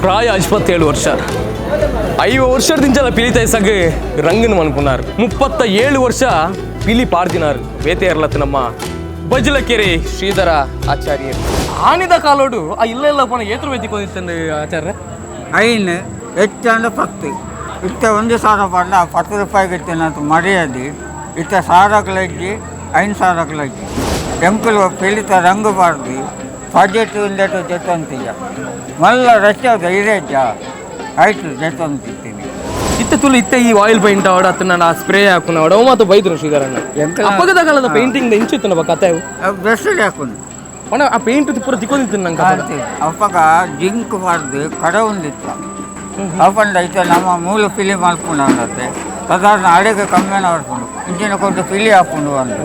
ಪ್ರಾಯ 27 ವರ್ಷ. 5 ವರ್ಷದಿಂಚಲ ಪಿಲಿ ತೈಸಾಗೆ ರಂಗನ ಮನ್ಪುನಾರು. 37 ವರ್ಷ ಪಿಲಿ ಪಾಡ್ದಿನಾರು. ಬೇತೆ ಇರ್ಲತ್ತ ನಮ್ಮ ಬಜಲಕೆರೆ ಶ್ರೀಧರ ಆಚಾರ್ಯರು. ಆನಿದ ಕಾಲೋಡು ಆ ಇಲ್ಲ ಪೋಣ ಏತ್ರ ವೆತ್ತಿಕೊಂಡಿತ್ತಂದು ಆಚಾರ್ಯ ಐನು ಹೆಚ್ಚಂದ್ರೆ 10 ಇತ್ತ 1,000 ಪಡ್ಲ 10 ರೂಪಾಯಿಗೆ ಇತ್ತೇನಂತ ಮರ್ಯಾದೆ ಇತ್ತ 1,000 ಲಜ್ಜಿ 5,000 ಲಜ್ಜಿ ಎಂಕಲು ಪಿಲಿತ ರಂಗು ಪಾಡ್ದು ಬಜೆಟ್ ಇಂದಟು ಜೊತ್ತಂತೀಯ ಮಲ್ಲ ರಸ್ತೆ ಧೈರ್ಯ ಆಯ್ತು ಜೊತ್ತಂತಿದ್ದೀನಿ ಇತ್ತ ತುಳು ಇತ್ತ ಈ ಆಯಿಲ್ ಪೇಂಟ್ ಆಡ ಅತ್ತನ ಸ್ಪ್ರೇ ಹಾಕುನ ಅವ ಮಾತು ಬೈದ್ರು ಶ್ರೀಧರಣ್ಣ ಅಪ್ಪಗದ ಕಾಲದ ಪೇಂಟಿಂಗ್ ಇಂಚಿತ್ತು ಬ ಕತೆ ಬೆಸ್ಟ್ ಹಾಕೊಂಡು ಅವನ ಆ ಪೇಂಟ್ ಪೂರ ತಿಕ್ಕೊಂಡಿತ್ತು ನಂಗೆ ಅಪ್ಪಗ ಜಿಂಕ್ ಮಾಡ್ದು ಕಡೆ ಒಂದಿತ್ತು ಅಪ್ಪಂಡ ಐತೆ ನಮ್ಮ ಮೂಲ ಫಿಲಿ ಮಾಡ್ಕೊಂಡಂತೆ ಸಾಧಾರಣ ಅಡಿಗೆ ಕಮ್ಮಿನ ಹೊಡ್ಕೊಂಡು ಇಂಚಿನ ಕೊಟ್ಟು ಫಿಲಿ ಹಾಕೊಂಡು ಬಂದು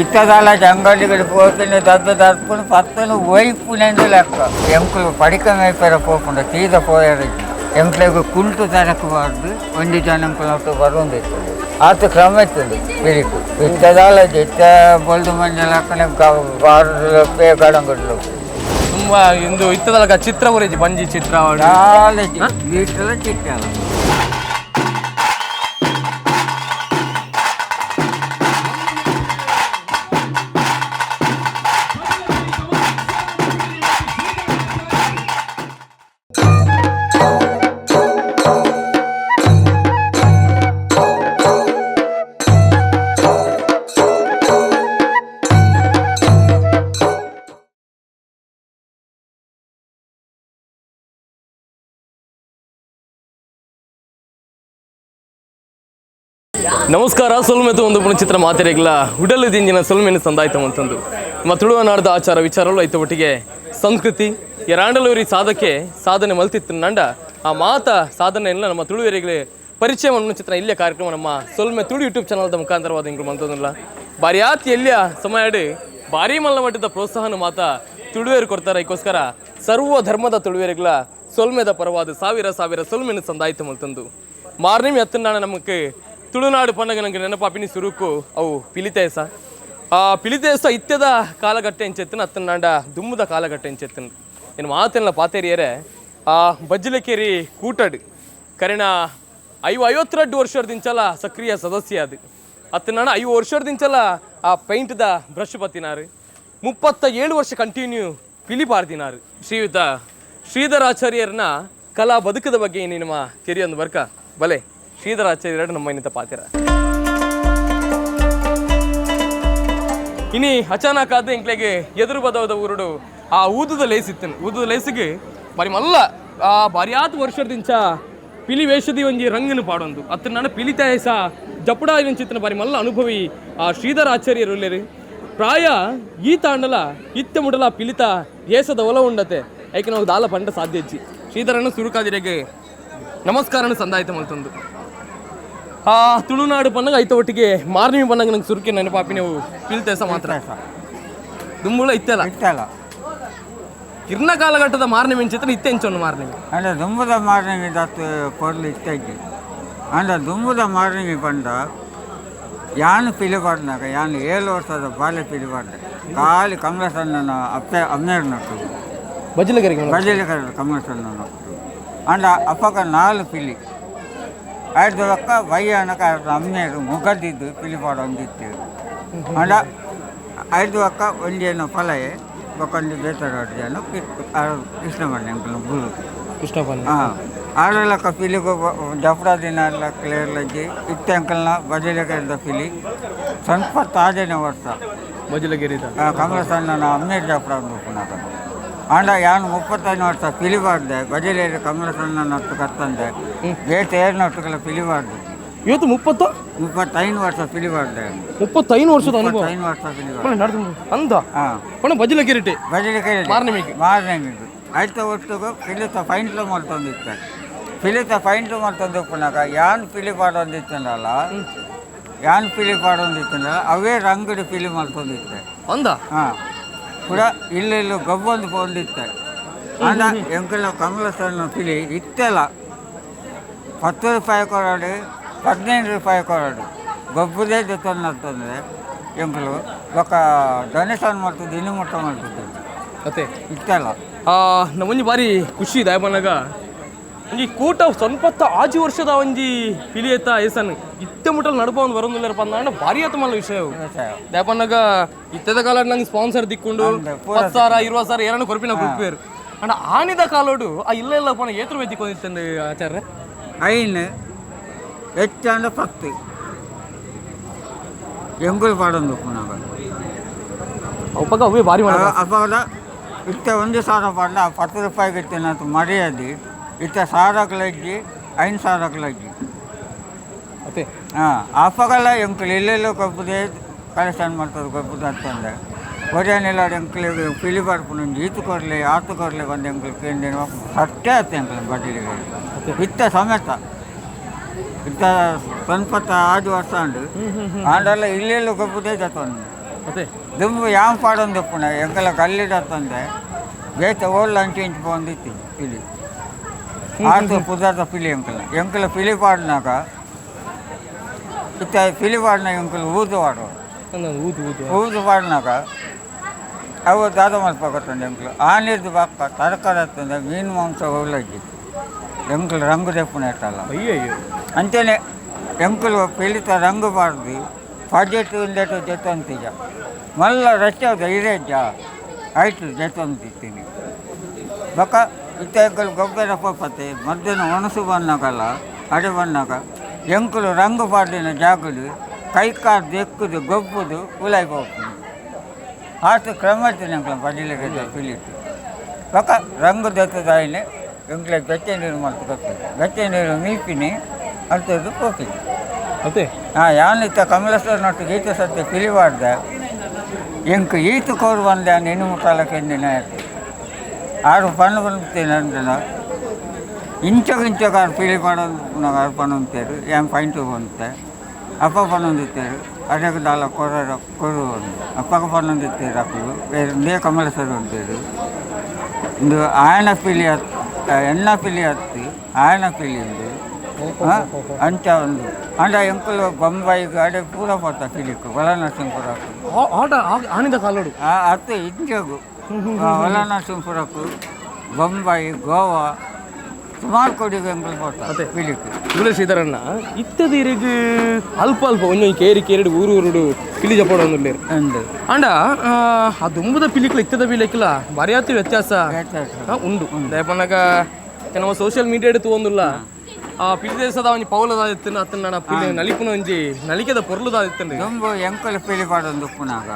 ಇತ್ತದಾಲ ಅಂಗಡಿಗಳು ಹೋಗ್ತೀನಿ ದಬ್ಬೆ ದರ್ಕೊಂಡು ಪತ್ತನು ವೈಪುನೆಂದು ಲೆಕ್ಕ ಎಂಕಲು ಪಡಿಕ ಮೇಪರ ಹೋಗ್ಕೊಂಡು ಸೀದ ಪೋಯರಿಗೆ ಎಂಕ್ಲಿಗೆ ಕುಂಟು ತನಕಬಾರ್ದು ಒಂದು ಜನಕ್ಕೆ ಬರೋದಿತ್ತು ಆತ ಕ್ರಮ ಇರ್ತದೆ ಬಿರಿಕು ಇತ್ತದಾಲ ಇತ್ತ ಬಲ್ದು ಮಂಜಲ ಹಾಕನೆ ಪೇ ಗಡಂಗಡ್ಲು ತುಂಬ ಇಂದು ಇತ್ತದಲ್ಲ ಚಿತ್ರ ಬರೀಜಿ ಬಂಜಿ ಚಿತ್ರ ವೀಟೆಲ್ಲ ಚಿತ್ರ ನಮಸ್ಕಾರ ಸೊಲ್ಮೆತು ಒಂದು ಚಿತ್ರ ಮಾತಿರಗಿಲ್ಲ ಉಡಲು ದಿಂಜಿನ ಸೊಲ್ಮೆನ ಸಂದಾಯ್ತಂ ಅಂತಂದು ನಮ್ಮ ತುಳುವ ನಾಡದ ಆಚಾರ ವಿಚಾರಗಳು ಐತ ಒಟ್ಟಿಗೆ ಸಂಸ್ಕೃತಿ ಎರಾಂಡಲೂರಿ ಸಾಧಕ್ಕೆ ಸಾಧನೆ ಮಲ್ತಿತ್ತು ನಂಡ ಆ ಮಾತ ಸಾಧನೆ ಎಲ್ಲ ನಮ್ಮ ತುಳುವರಿಗೆ ಪರಿಚಯ ಅನ್ನೋ ಚಿತ್ರ ಇಲ್ಲೇ ಕಾರ್ಯಕ್ರಮ ನಮ್ಮ ಸೊಲ್ಮೆ ತುಳು ಯೂಟ್ಯೂಬ್ ಚಾನಲ್ದ ಮುಖಾಂತರವಾದ ಹಿಂಗೆ ಮಂತಂದಿಲ್ಲ ಭಾರಿ ಆತಿ ಎಲ್ಲಿಯ ಸಮಯಡಿ ಭಾರಿ ಮಲ್ಲ ಮಟ್ಟದ ಪ್ರೋತ್ಸಾಹನ ಮಾತ ತುಳುವೇರು ಕೊಡ್ತಾರೆ ಇದಕ್ಕೋಸ್ಕರ ಸರ್ವ ಧರ್ಮದ ತುಳುವೇರಿಗಳ ಸೊಲ್ಮೆದ ಪರವಾದ ಸಾವಿರ ಸೊಲ್ಮೆನ ಸಂದಾಯ್ತಂ ಅಂತಂದು ಮಾರ್ನಿಮಿ ಹತ್ತನಾಣ ನಮಗೆ ತುಳುನಾಡು ಪಂಡಗ ನಂಗೆ ನೆನಪಾಪಿನಿ ಸುರುಕು ಅವು ಪಿಲಿತೇಸ ಆ ಪಿಲಿತೇಸ ಇತ್ಯದ ಕಾಲಘಟ್ಟ ಎಂಚೆತ್ತಿನ ಅತ್ತನಾಂಡ ದುಮ್ಮದ ಕಾಲಘಟ್ಟ ಎಂಚೆತ್ತಿನ ಏನು ಮಾತೆಲ್ಲ ಪಾತೇರಿಯರೆ ಆ ಬಜ್ಜಲಕೇರಿ ಕೂಟಡ್ ಕರೆಣ 52 ವರ್ಷದಿಂಚಲ ಸಕ್ರಿಯ ಸದಸ್ಯ ಅದು ಅತ್ತನಾಡ 5 ವರ್ಷದಿಂಚಲ ಆ ಪೈಂಟ್ದ ಬ್ರಷ್ ಬತ್ತಿನಾರು 37 ವರ್ಷ ಕಂಟಿನ್ಯೂ ಪಿಲಿ ಪಾರ್ದಿನಾರು ಶ್ರೀಯುತ ಶ್ರೀಧರಾಚಾರ್ಯರನ್ನ ಕಲಾ ಬದುಕದ ಬಗ್ಗೆ ನಿಮ್ಮ ಕೆರಿಯೊಂದು ಬರ್ಕ ಬಲೆ ಶ್ರೀಧರಾಚಾರ್ಯರು ನಮ್ಮ ಇನ್ನಿತ ಪಾತಿರ ಇನಿ ಅಚಾನಕ್ ಆದ ಇಂಕ್ಲೆಗೆ ಎದುರು ಬದವದ ಊರುಡು ಆ ಊದದ ಲೇಸಿತ್ತನು ಊದದ ಲೇಸಿಗೆ ಬಾರಿ ಮಲ್ಲ ಆ ಬಾರಿಯಾತ್ ವರ್ಷದಿಂಚ ಪಿಲಿ ವೇಷದಿ ಒಂಜಿ ರಂಗನು ಪಾಡೊಂದು ಅತ್ತ ನನ್ನ ಪಿಲಿತಾಯಸ ಜಪುಡಾ ಚಿತ್ತನ ಬಾರಿ ಮಲ್ಲ ಅನುಭವಿ ಆ ಶ್ರೀಧರಾಚಾರ್ಯರು ಉಳ್ಳೇರಿ ಪ್ರಾಯ ಈ ತಾಂಡಲ ಇತ್ತ ಮುಡಲ ಪಿಲಿತ ಏಸದ ಒಲ ಉಂಡತೆ ಯಾಕೆ ನಾವು ದಾಲ ಪಂಡ ಸಾಧ್ಯ ಇಚ್ಚಿ ಶ್ರೀಧರನ್ನು ಸುರುಕಾದಿರೆಗೆ ನಮಸ್ಕಾರನ ಸಂದಾಯ್ತ ಮಲ್ತಂದು ಆ ತುಳುನಾಡು ಪನ್ನಗ ಐತ ಒಟ್ಟಿಗೆ ಮಾರ್ನಿಮಿ ಪನ್ನಗ ನಂಗೆ ಸುರುಕಿ ನೆನಪಾಪಿ ನೀವು ಪಿಲ್ತೇಸ ಮಾತ್ರ ದುಂಬುಳ ಇತ್ತಲ್ಲ ಇತ್ತಲ್ಲ ಇರ್ನ ಕಾಲಘಟ್ಟದ ಮಾರ್ನಿಮಿ ಚಿತ್ರ ಇತ್ತೆ ಎಂಚೊಂದು ಮಾರ್ನಿಮಿ ಅಂದರೆ ದುಂಬದ ಮಾರ್ನಿಂಗ್ ದತ್ತು ಕೊರ್ಲು ಇತ್ತಜ್ಜಿ ಅಂದರೆ ದುಂಬದ ಮಾರ್ನಿಂಗ್ ಪಂಡ ಯಾನು ಪಿಲಿಬಾರ್ದಾಗ ಯಾನು 7 ವರ್ಷದ ಬಾಲ್ಯ ಪಿಲಿಬಾರ್ದ ಖಾಲಿ ಕಮಲಸನ್ನ ಅಮ್ಮೇರು ನಟ್ಟು ಬಜಲಕೆರೆ ಕಮಲಸನ್ನ ನಟ್ಟು ಅಂಡ ಅಪ್ಪಗ 4 ಪಿಲಿ ಐದು ಒಕ್ಕ ಬಯ್ಯನಕ ಅಮ್ಮೇರು ಮುಗದಿದ್ದು ಪಿಲಿಪಾಡು ಒಂದಿತ್ತು ಅಂಡ 5 ಒಕ್ಕ ಒಂದೇನು ಫಲಯೇ ಒಕ್ಕೊಂದು ಬೇತಾಡೋನು ಕೃಷ್ಣ ಬಣ್ಣ ಅಂಕಲ್ ಗುರು ಹಾಂ ಆಡಲಕ್ಕ ಪಿಲಿಗೂ ಜಫ್ರಾ ದಿನ ಎಲ್ಲ ಕ್ಲಿಯರ್ ಲಜ್ಜಿ ಇತ್ತ ಅಂಕಲ್ನ ಬಜಲಕೆರೆದ ಪಿಲಿ ಸ್ವಲ್ಪ ತಾಜನೇ ವರ್ಷ ಬಜಲಕೆರೆ ಕಮಲಸನ್ನ ಅಮ್ಮೇರು ಜಫ್ರಾ ಪುನಃ ಆಂಡ ಯಾನು 35 ವರ್ಷ ಪಿಲಿಬಾರ್ದೆ ಬಜಲೇರಿ ಕಮಲಸನ್ನ ನಟ್ಟು ಕತ್ತಂದೆ ಬೇಟೆ 7 ನಟ್ಟುಗಳ ಪಿಲಿಬಾರ್ದು ಇವತ್ತು 35 ವರ್ಷ ಪಿಲಿಬಾರ್ದೆ 35 ವರ್ಷದ 35 ವರ್ಷ ಪಿಲಿಬಾರ್ದು ಅಂತ ಹಾಂ ಬಜಲಕೆರೆ ಮಾರ್ನಿಮಿಗೆ ಆಯ್ತ ಒಟ್ಟಿಗೂ ಪಿಲಿತ ಫೈಂಟ್ಲು ಮಾಡ್ತಂದಿತ್ತು ಪಿಲಿತ ಫೈಂಟ್ಲು ಮಾಡ್ತಂದು ಪುನಃ ಯಾನು ಪಿಲಿ ಪಾಡೊಂದಿತ್ತಂದಲ್ಲ ಯಾನು ಪಿಲಿ ಪಾಡೊಂದಿತ್ತಂದಲ್ಲ ಅವೇ ರಂಗಡಿ ಪಿಲಿ ಮಾಡ್ತಂದಿತ್ತೆ ಅಂದ ಹಾಂ ಕೂಡ ಇಲ್ಲೆಲ್ಲೂ ಗಬ್ಬೊಂದು ಬಂದಿತ್ತೆ ಅಂದ ಎಂಕಲ್ಲ ಕಮಲಸನ್ನ ಪಿಲಿ ಇತ್ತೆಲ್ಲ 10 ರೂಪಾಯಿ ಕೊರಡು 15 ರೂಪಾಯಿ ಕೊರಡು ಗೊಬ್ಬರದೇ ಜೊತೆ ಅಂತಂದರೆ ಎಂಕಲು ఒక డొనేషన్ ಮಾಡ್ತಿದ್ದು ಇನ್ನು ಮುಟ್ಟ ಮಾಡ್ತಿದ್ದು ಮತ್ತೆ ಇತ್ತಲ್ಲ ಒಂಜಿ ಬಾರಿ ಖುಷಿ ದಾಯಪನ್ನಾಗ ಒಂಜಿ ಕೂಟ ಸ್ವಲ್ಪತ್ತ ಆಜಿ ವರ್ಷದ ಒಂಜಿ ಪಿಲಿಯತ್ತ ಏಸನ್ ಇತ್ತೆ ಮುಟ್ಟಲ್ ನಡುಪ ಒಂದು ಬರೋದಿಲ್ಲರಪ್ಪ ಅಂದ ಭಾರಿ ಆತ ಮಲ್ಲ ವಿಷಯ ದಾಯಪನ್ನಾಗ ಇತ್ತದ ಕಾಲ ನಂಗೆ ಸ್ಪಾನ್ಸರ್ ದಿಕ್ಕೊಂಡು 10,000 20,000 ಎರಡು ಕೊರಪಿನ ಕೊಡ್ಪೇರು ಅಂಡ್ ಆನಿದ ಕಾಲೋಡು ಆ ಇಲ್ಲ ಇಲ್ಲಪ್ಪ ಏತ್ರ ವೆತ್ತಿಕೊಂಡಿತ್ತಂದು ಆಚಾರ್ಯ ಐನು ಹೆಚ್ಚಾಂಡ 10 ಎಂಗುಳು ಪಾಡೊಂದು ಪುನಃ ಅಪ್ಪಗ ಅವೇ ಭಾರಿ ಮಾಡ ಅಪ್ಪದ ಇತ್ತ 1,000 ಪಾಡ 10 ರೂಪಾಯಿಗೆ ಇತ್ತೇನಂತ ಮರ್ಯಾದೆ ಇತ್ತ 1,000 ಲಜ್ಜಿ 5,000 ಲಜ್ಜಿ ಮತ್ತೆ ಅಪ್ಪಗಲ್ಲ ಎಂಕಲು ಎಲ್ಲೆಲ್ಲೋ ಕಬ್ಬುದೇ ಕಲೆಕ್ಷನ್ ಮಾಡ್ತದೆ ಕಬ್ಬುದು ಅಂತಂದೆ ಒಡೆಯನೆಲ್ಲ ಎಂಕಲಿಗೆ ಪಿಲಿ ಬರ್ಪುನು ಈತು ಕೊರಲಿ ಆತು ಕೊರಲಿ ಬಂದು ಎಂಕಲು ಕೇಂದ್ರ ಸತ್ಯ ಆಯ್ತು ಎಂಕಲು ಬಡ್ಡಿಗೆ ಇತ್ತ ಸಮೇತ ಇತ್ತ ಸ್ವಲ್ಪತ್ತ 5 ವರ್ಷ ಉಂಡು ಆಂಡೆಲ್ಲ ಇಲ್ಲೆಲ್ಲೋ ಕಬ್ಬುದೇ ಜತೊಂದು ಮತ್ತೆ ದುಂಬು ಯಾವ ಪಾಡೊಂದು ಪುಣ ಎಂಕಲ ಕಲ್ಲಿಡತ್ತಂದೆ ಬೇತ ಓಲ್ ಅಂಚಿ ಇಂಚು ಬಂದಿತ್ತು ಪಿಲಿ ಆತು ಪುದಾರ್ಥ ಪಿಲಿ ಎಂಕಲ ಪಿಲಿ ಪಾಡಿನಾಗ ಇತ್ತ ಪಿಲಿ ಪಾಡಿನಾಗ ಎಂಕಲು ಊದು ಪಾಡು ಊದು ಪಾಡಿನಾಗ ಅವು ದಾದ ಮಲ್ಪತ್ತಂದು ಎಂಕಲು ಆನಿರ್ದು ಬಾಕ ತರಕಾರಿ ಹತ್ತಂದೆ ಮೀನು ಮಾಂಸ ಹೋಗ್ಲಜ್ಜಿ ಎಂಕಲು ರಂಗು ದೆಪ್ಪುನ ಇಟ್ಟಲ್ಲ ಅಯ್ಯಯ್ಯೋ ಅಂತೇನೆ ಎಂಕಲು ಪಿಲಿತ ರಂಗು ಪಾಡ್ದು ಬಜೆಟ್ ಇಂದೆಟ್ಟು ಜೊತ್ತಂತೀಜ ಮಲ್ಲ ರಸ್ತೆ ಹೌದು ಇರೇಜ ಆಯ್ತು ಜೊತ್ತಂತಿತ್ತೀನಿ ಬಕ ಇತ್ತ ಎಂಕಲು ಗೊಬ್ಬರ ಪಪ್ಪತ್ತೆ ಮಧ್ಯಾಹ್ನ ಒಣಸು ಬಂದಾಗಲ್ಲ ಅಡೆ ಬಂದಾಗ ಎಂಕಲು ರಂಗು ಪಾಡಿನ ಜಾಗದು ಕೈ ಕಾಲು ದೆಕ್ಕುದು ಗೊಬ್ಬುದು ಉಲಾಯಿ ಹೋಗ್ತೀನಿ ಆತು ಕ್ರಮത്തിന് ಎಂಕಲು ಬಡಿಲಿಗೆ ಪಿಲಿಟ್ಟು ಬಕ ರಂಗು ದೆತ್ತದಾಯಿನೆ ಎಂಕಲೆ ಬೆಚ್ಚೆ ನೀರು ಮಾಡ್ತು ಗೊತ್ತಿಲ್ಲ ಬೆಚ್ಚೆ ನೀರು ಮೀಪಿನಿ ಅಂತದ್ದು ಹೋಗ್ತೀನಿ ಮತ್ತೆ ಯಾನಿತ್ತ ಕಮಲೇಶ್ವರ ನಟ್ಟು ಗೀತ ಸತ್ಯ ಪಿಲಿಬಾರ್ದೆ ಎಂಕು ಈತು ಕೋರು ಬಂದೆ ನಿನ್ನ ಮುಟ್ಟಾಲಕ್ಕೆ ಎಂದಿನ ಆರು ಪಣ್ಣು ಬಂದ್ತೇನೆ ಅಂದ್ರೆ ಇಂಚಗಾರು ಪಿಲಿ ಮಾಡೋದು ಆರು ಪಣ್ಣು ಅಂತಾರೆ ಏನು ಪಾಯಿಂಟು ಬಂತೆ ಅಪ್ಪ ಪಣ್ಣೊಂದಿತ್ತೇರು ಅದಕ್ಕೆ ದಾಲ ಕೊರು ಅಪ್ಪಗೆ ಪಣ್ಣೊಂದಿತ್ತೇರು ಅಪ್ಪರು ಬೇರೆ ಕಮಲೇಶ್ವರ ಅಂತೇರು ಇಂದು ಆಯನ ಪಿಲಿ ಎಣ್ಣ ಪಿಲಿ ಹತ್ತಿ ಆಯನ ಪಿಲಿ ಉಂದು ಅಂಚ ಒಂದು ಅಂಡ ಎಂಕಲು ಬೊಂಬಾಯಿ ಗಾಡಿ ಪೂರ ಪಡ್ತ ಪಿಲಿಕ್ಕು ಒಳನರಸಿಂಹಪುರಕ್ಕೂ ಆನಿದ ಕಾಲೋಡು ಅತ್ತು ಇಂಜಗು ಒಳನರಸಿಂಹಪುರಕ್ಕೂ ಬೊಂಬಾಯಿ ಗೋವಾ ಸುಮಾರು ಕೊಡಿಗೆ ಎಂಕಲು ಪಡ್ತ ಪಿಲಿಕ್ಕು ಇವಳೆ ಶ್ರೀಧರಣ್ಣ ಇತ್ತದೀರಿಗೆ ಅಲ್ಪ ಅಲ್ಪ ಒಂದೊಂದು ಕೇರಿ ಊರು ಪಿಲಿ ಜಪಾಡ ಒಂದು ಅಂಡ ಆ ದುಂಬದ ಪಿಲಿಕ್ಲ ಇತ್ತದ ಪಿಲಿಕ್ಲ ಭಾರಿ ಆತು ವ್ಯತ್ಯಾಸ ಉಂಡು ದಯಪನ್ನಾಗ ಕೆಲವು ಸೋಷಿಯಲ್ ಮೀಡಿಯಾ ಎಡ್ತು ಒಂದಿಲ್ಲ ಆ ಪಿಲಿ ದೇಶದ ಒಂಜಿ ಪೌಲದಾದಿತ್ತು ಅತ್ತನ ಪಿಲಿ ನಲಿಪುನ ಒಂಜಿ ನಲಿಕೆದ ಪೊರ್ಲುದಾದಿತ್ತಂದು ದುಂಬು ಎಂಕಲು ಪಿಲಿ ಪಾಡೊಂದು ಉಪ್ಪುನಾಗ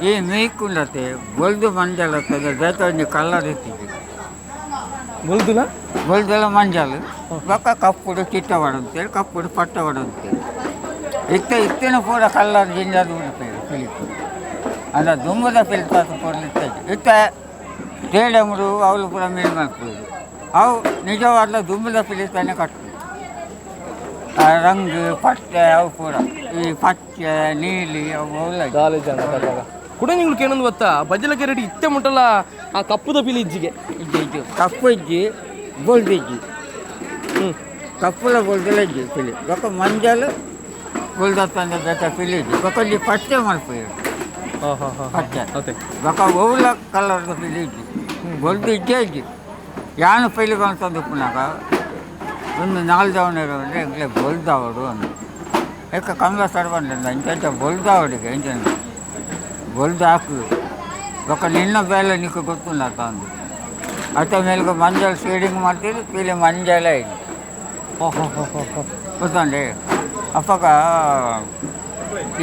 ಈ ಮೀಕುಂಡತೆ ಬೊಲ್ದು ಮಂಜಲತ್ತದ ಬೇತ ಒಂಜಿ ಕಲ್ಲರ್ ಇತ್ತಿದ್ದಿ ಬೊಲ್ದೆಲ್ಲ ಮಂಜಲು ಬೊಕ್ಕ ಕಪ್ಪುಡು ಚಿಟ್ಟ ಬಡಂತೇಳಿ ಕಪ್ಪುಡು ಪಟ್ಟ ಬಡಂತೇಳಿ ಇತ್ತಿನ ಪೂರ ಕಲ್ಲರ್ ಜಿಂಜದು ಉಡುಪೇರು ಪಿಲಿಕು ಅಂದ್ರೆ ದುಂಬದ ಪಿಲಿ ತಾತು ಪೊರ್ಲಿತ್ತೈತಿ ಇತ್ತ ತೇಡೆಮುಡು ಅವಳು ಪೂರ ಮೀನು ಮಾಡ್ಬೋದು ಅವು ನಿಜವಾದ ದುಂಬದ ಪಿಲಿ ತಾನೇ ಕಟ್ಟು ರಂಗು ಪಟ್ಟೆ ಅವು ಪೂರ ಈ ಪಚ್ಚೆ ನೀಲಿ ಅವು ಒಳ್ಳೆ ಕೂಡ ನಿಂಗಳು ಕೇಳೊಂದು ಗೊತ್ತಾ ಬಜ್ಜಲ ಕೆರೆಡಿ ಇತ್ತೆ ಮುಟ್ಟಲ್ಲ ಆ ಕಪ್ಪುದ ಪಿಲಿ ಇಜ್ಜಿಗೆ ಇಜ್ಜಿ ಕಪ್ಪು ಇಜ್ಜಿ ಬೊಲ್ದಿಜ್ಜಿ ಕಪ್ಪುಲ ಬೊಲ್ದೆಲ್ಲ ಇಜ್ಜಿ ಪಿಲಿ ಬೊಕ್ಕ ಮಂಜಲು ಬೊಲ್ದತ್ತಂದ ಬೇಕ ಪಿಲಿ ಇಜ್ಜಿ ಬೊಕ್ಕೊಂದು ಪಚ್ಚೆ ಮಲ್ಪೇರು ಪಚ್ಚೆ ಬೊಕ್ಕ ಒವ್ಲ ಕಲರ್ದ ಪಿಲಿ ಇಜ್ಜಿ ಬೊಲ್ದು ಇಜ್ಜೆ ಇಜ್ಜಿ ಯಾನು ಪಿಲಿ ಬಂತಂದು ಉಪ್ಪುನಾಗ ಒಂದು 4 ಜವನೇರು ಅಂದರೆ ಎಂಕ್ಲೆ ಬೊಲ್ದಾವಡು ಅಂದು ಯಾಕೆ ಕಮಲ ಸರ್ ಬಂದ ಇಂಥ ಬೊಲ್ದಾವಡಿಗೆ ಇಂಚ ಬೊಲ್ದು ಹಾಕುದು ಬೊಕ್ಕ ನಿನ್ನ ಬೇಲೆ ನಿಕ್ಕ ಗೊತ್ತಿಲ್ಲ ತಂದು ಅತ್ತ ಮೇಲ್ಗೆ ಮಂಜಲ್ ಶೇಡಿಂಗ್ ಮಾಡ್ತೀರಿ ಪಿಲಿ ಮಂಜಲ ಇದೆ ಗೊತ್ತಂಡಿ ಅಪ್ಪಗ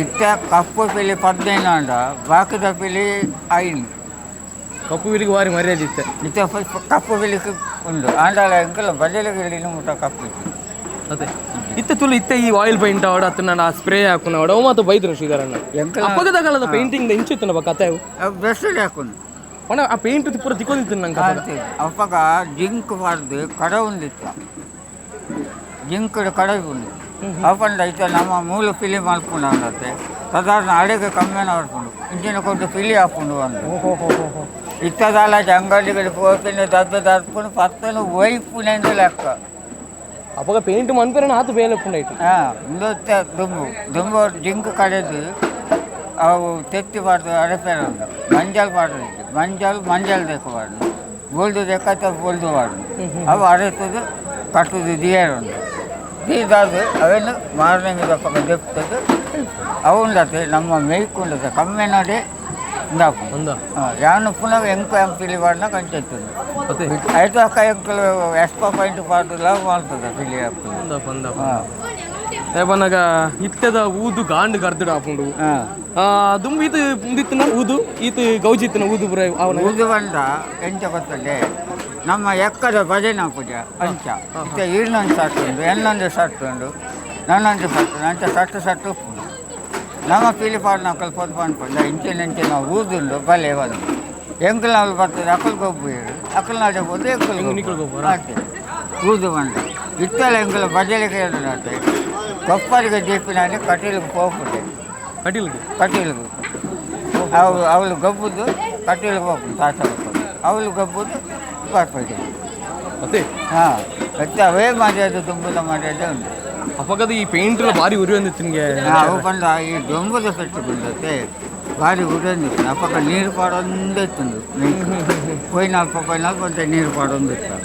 ಇತ್ತ ಕಪ್ಪು ಪಿಲಿ 15 ಅಂಡ ಬಾಕಿದ ಪಿಲಿ 5 ಕಪ್ಪು ಪಿಲಿಗೆ ಭಾರಿ ಮರ್ಯಾದೆ ಇತ್ತೆ ಇತ್ತ ಕಪ್ಪು ಪಿಲಿಗೆ ಉಂಡು ಆಂಡಲ ಎಂಕಲ್ಲ ಬಜಲಿಗೆ ಹಿಡಿದು ಮುಟ್ಟ ಕಪ್ಪು ಅದೇ ಇತ್ತ ತುಳು ಇತ್ತ ಈ ಆಯಿಲ್ ಪೇಂಟ್ ಆಡ ಅತ್ತನ ಸ್ಪ್ರೇ ಹಾಕುನ ಆಡ ಮಾತು ಬೈದ್ರು ಶ್ರೀಧರಣ್ಣ ಅಪ್ಪಗದ ಕಾಲದ ಪೇಂಟಿಂಗ್ ಇಂಚಿತ್ತನ ಬಾ ಕತೆ ಬೆಸ್ಟ್ ಹಾಕೊಂಡು ಒಣ ಆ ಪೇಂಟ್ ಪೂರ ತಿಕ್ಕೊಂಡಿತ್ತು ನಂಗೆ ಅಪ್ಪಗ ಜಿಂಕ್ ಬಾರ್ದು ಕಡ ಉಂದಿತ್ತು ಜಿಂಕಡ ಕಡ ಉಂಡು ಅಪ್ಪಂಡ ಐತೆ ನಮ್ಮ ಮೂಲ ಪಿಲಿ ಮಾಡ್ಕೊಂಡು ಅಂದತ್ತೆ ಸಾಧಾರಣ ಅಡಿಗೆ ಕಮ್ಮಿನ ಹೊಡ್ಕೊಂಡು ಇಂಜಿನ ಕೊಟ್ಟು ಪಿಲಿ ಹಾಕೊಂಡು ಅಂದು ಇತ್ತದಲ್ಲ ಅಂಗಡಿಗಳು ಹೋಗ್ತೀನಿ ದರ್ಕೊಂಡು ಪತ್ತನು ವೈಪುನೆಂದು ಲೆಕ್ಕ ಅಪ್ಪಗ ಪೇಂಟ್ ಮನ್ಪೇರಣ ಆತು ಬೇಲೆ ಪುಂಡ ಇತ್ತು ಮುಂದೊತ್ತೆ ದುಂಬು ಜಿಂಕ್ ಕಡೆದು ಅವು ತೆತ್ತಿಬಾರ್ದು ಅರೆಪೇರುಂಡು ಮಂಜಲ್ ಪಾಡ್ದು ಮಂಜಲ್ ತೆಕ್ಕಬಾರ್ದು ಬೊಲ್ದು ತೆಕ್ಕತ್ತ ಬೊಲ್ದು ಬಾರ್ದು ಅವು ಅರೆತದು ಕಟ್ಟುದು ದಿಯರುಂಡು ದೀದಾದು ಅವೇನು ಮಾರ್ನಿಂಗ್ ಪಕ್ಕ ದೆಪ್ತದು ಅವು ಉಂಡತೆ ನಮ್ಮ ಮೇಯ್ಕೊಂಡದೆ ಕಮ್ಮಿ ನೋಡಿ ಇಂದಾಪು ಯಾನು ಪುನಃ ಎಂಕು ಪಿಲಿ ಪಾಡ್ನ ಕಂಚೆತ್ತುಂಡು ಐದು ಅಕ್ಕ ಎಂಕಲು ಎಸ್ಪ ಪಾಯಿಂಟ್ ಪಾಡ್ದು ಲವ್ ಮಾಡ್ತದೆ ಪಿಲಿ ಏಪನಾಗ ಇತ್ತದ ಊದು ಗಾಂಡ್ ಕರ್ದಿಡ ಆಪುಂಡು ದುಂಬು ಈತ ಮುಂದಿತ್ತಿನ ಊದು ಈತ ಗೌಜಿತ್ತಿನ ಊದು ಪುರ ಊದು ಬಂದ ಎಂಚ ಗೊತ್ತಂಡೆ ನಮ್ಮ ಎಕ್ಕದ ಭಜನಾ ಪೂಜೆ ಅಂಚ ಇತ್ತೆ ಇನ್ನೊಂದು ಸಟ್ಟು ಉಂಡು ಎಲ್ಲೊಂದು ಸಟ್ಟು ಉಂಡು ನನ್ನೊಂದು ಸಟ್ಟು ಅಂಚ ಸಟ್ಟು ಉಪ್ಪುಂಡು ನಮ್ಮ ಪಿಲಿಪಾಡು ನಕ್ಕಲು ಪೊದ್ದು ಪಂಡ್ಪಂಡ ಇಂಚಿನ ಊದುಂಡು ಬಲೆ ಬಂದು ಎಂಕಲ್ ನಾವು ಬರ್ತದೆ ಅಕ್ಕಲ್ ಗೊಬ್ಬು ಇರು ಅಕ್ಕಲ್ ನಾಡೆ ಬೋದು ಎಂಕಲ್ ಗೊಬ್ಬು ಅಷ್ಟೇ ಊದು ಬಂದ ಇತ್ತಲ್ಲ ಎಂಕಲ್ ಬಜಲಿಗೆ ಹೇಳಿನಟ್ಟೆ ಕೊಪ್ಪರಿಗೆ ದೀಪಿನಾಡಿ ಕಟೀಲಿಗೆ ಹೋಗ್ಬಿಟ್ಟೆ ಕಟೀಲಿಗೆ ಅವಳು ಗಬ್ಬುದು ಕಟೀಲಿಗೆ ಹೋಗ್ಬಿಟ್ಟು ತಾತ ಅವಳು ಗಬ್ಬುದು ಬರ್ಪೈತೆ ಅದೇ ಹಾಂ ಮತ್ತೆ ಅವೇ ಮರ್ಯಾದೆ ತುಂಬದ ಮರ್ಯಾದೆ ಉಂಟು ಅಪ್ಪಗದ ಈ ಪೇಂಟ್ ಭಾರಿ ಉರಿ ಬಂದಿತ್ತು ನಿಮಗೆ ಅವು ಬಂದ ಈ ದೊಂಬದ ಪೆಟ್ಟು ಬಂದತ್ತೆ ಭಾರಿ ಉರಿ ಬಂದಿತ್ತು ಅಪ್ಪಕ್ಕ ನೀರು ಪಾಡೊಂದು ಇತ್ತುಂಡು ಪೊಯ್ನಾಲ್ಕು ಮತ್ತೆ ನೀರು ಪಾಡೊಂದು ಇತ್ತು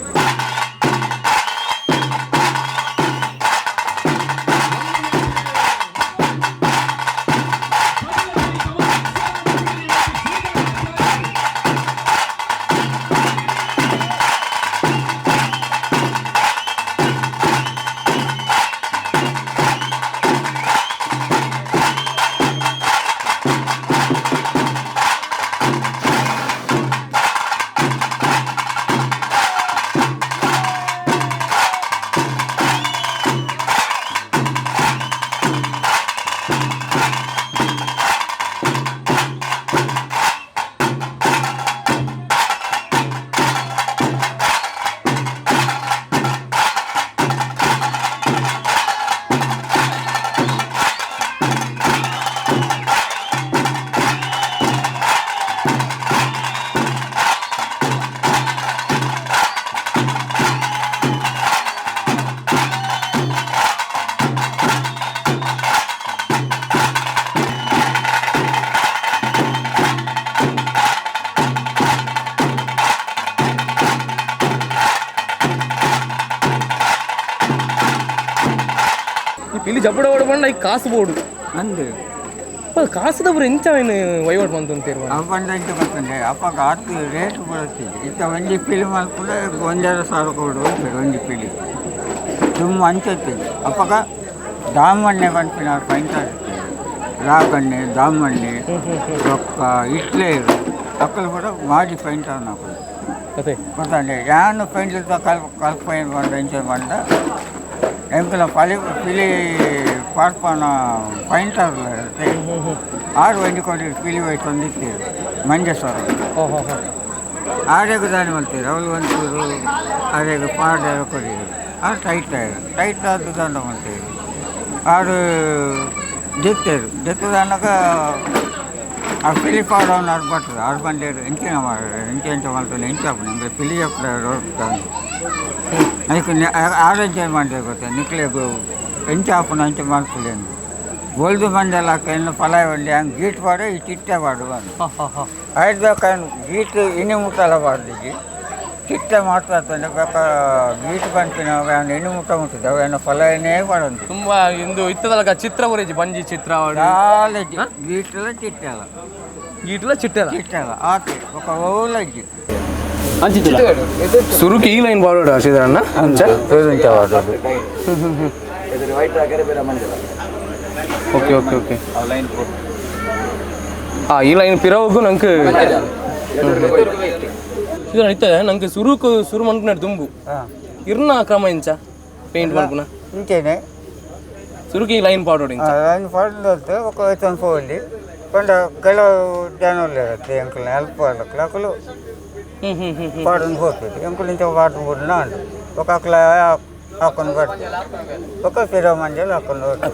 ಇಲ್ಲಿ ಜಪ್ಪಡ ಓಡಬಂಡ ಈಗ ಕಾಸು ಬೋಡು ಅಂದು ಕಾಸುದವ್ರು ಎಂಚವೇನು ವಹಿವಾಟು ಬಂತು ಅಂತೀರ ಅವು ಬಂದ ಇಂಚ ಬರ್ತಂಡೆ ಅಪ್ಪಗ ಆತು ರೇಟ್ ಬರುತ್ತಿದೆ ಇಂಥ ಒಂಜಿ ಪಿಲಿ ಮಾಡ್ಕೊಂಡ 1,000 ಕೊಡು ಹೋಗ್ತಾರೆ ಒಂಜಿ ಪಿಲಿ ತುಂಬ ಅಂಚತ್ತಿದೆ ಅಪ್ಪಗ ದಾಮಣ್ಣೆ ಬಂದ್ಪಿನ ಪೈಂಟ್ ರಾಗಣ್ಣೆ ದಾಮಣ್ಣೆ ರೊಕ್ಕ ಇಟ್ಲೇ ಇರು ಅಕ್ಕಲು ಕೂಡ ಮಾಡಿ ಪೈಂಟ್ ನಾವು ಅದೇ ಗೊತ್ತಂಡೆ ಯಾನು ಪೈಂಟ್ ಕಲ್ಪೈನ್ ಬಂದ ಇಂಚ ಬಂದ ಎಂಕಲ ಪಿಲಿ ಪಾರ್ಪನ ಪೈಂಟರ್ ಇರುತ್ತೆ 6 ವಂಡಿ ಕೊಟ್ಟಿರು ಪಿಲಿ ವೈಟ್ ಒಂದಿತ್ತೀರು ಮಂಜೇಶ್ವರ ಆರೆಗೂ ದಾನಿ ಮಾಡ್ತೀರು ಅವಳು ಒಂಚೂರು ಆರೆಗೂ ಪಾರ್ಡೆಲ್ಲ ಕೊಟ್ಟಿರು ಟೈಟ್ ಆದ ದಂಡ ಮಾಡ್ತೀರು 6 ಜೆತ್ತದಾನಾಗ ಆ ಪಿಲಿ ಪಾಡವನ್ನ ಬರ್ತದೆ 6 ಬಂಡೇರು ಎಂಚಿನ ಮಾಡ್ತಾರೆ ಎಂಚ ಮಾಡ್ತಾನೆ ಎಂಚಾಪು ನಿಮಗೆ ಪಿಲಿ ಅಪ್ಪಡ ರೋಡ್ತಾನೆ ಅದಕ್ಕೆ ಆರೆಂಜ್ ಮಾಡಿದೆ ಗೊತ್ತಾ ನಿಕ್ಲೆಗೂ ಎಂಚಾಪನ ಅಂಚೆ ಮಾಡ್ತಿಲ್ಲ ಎಂದು ಬೋಲ್ದು ಮಂದೆಲ್ಲ ಕೈನ ಫಲಾಯ ಬಂಡಿ ಹಂಗೆ ಗೀಟ್ ಪಾಡು ಈ ಚಿಟ್ಟೆ ಪಾಡು ಬಂದು ಆಯ್ತು ಕೈನು ಗೀಟ್ ಇನ್ನು ಮುಟ್ಟಲ್ಲ ಬಾರ್ದಿಗೆ ಚಿಟ್ಟೆ ಮಾಡ್ತಾ ಇರ್ತಾನೆ ಬೇಕಾ ಗೀಟ್ ಬಂತಿನ ಇನ್ನು ಮುಟ್ಟ ಮುಟ್ಟಿದ್ದೆ ಅವೇನೋ ಫಲಾಯನೇ ಮಾಡೋದು ತುಂಬ ಇಂದು ಇತ್ತದಲ್ಲ ಚಿತ್ರ ಬರೀಜಿ ಬಂಜಿ ಚಿತ್ರ ಗೀಟೆಲ್ಲ ಚಿಟ್ಟೆ ಅಲ್ಲ ಚಿಟ್ಟೆ ಅಲ್ಲ ಆಕೆ ఒక ಓಲಜ್ಜಿ ಸುರುಕಿ ಈ ಲೈನ್ ಬಾಡೋಡ ಸಿದ್ರಣ್ಣ ಓಕೆ ಈ ಲೈನ್ ಪಿರವಗೂ ನಂಗೆ ಇದನ್ನ ಇರ್ತದೆ ನಂಗೆ ಸುರು ಮನ್ಪುನ ತುಂಬು ಇರ್ನ ಕ್ರಮ ಇಂಚ ಪೇಂಟ್ ಮನ್ಪುನ ಇಂಚೇನೆ ಸುರುಕಿ ಲೈನ್ ಪಾಡೋಡಿ ಲೈನ್ ಪಾಡೋದು ఒక వేతన పోవాలి కొండ ಕೆಲವು ಜನಗಳು ಇರುತ್ತೆ ಅಂಕಲ್ ಹೆಲ್ಪ್ ಮಾಡಕ್ಕೆ ಅಕ್ಕಲು పాడుని పోతుంది ఇంకొక నుంచి వాటర్ పోతున్నా అండి ఒక అక్కడ ಹಾಕೊಂಡು ಬರ್ತದೆ ಒಕ್ಕ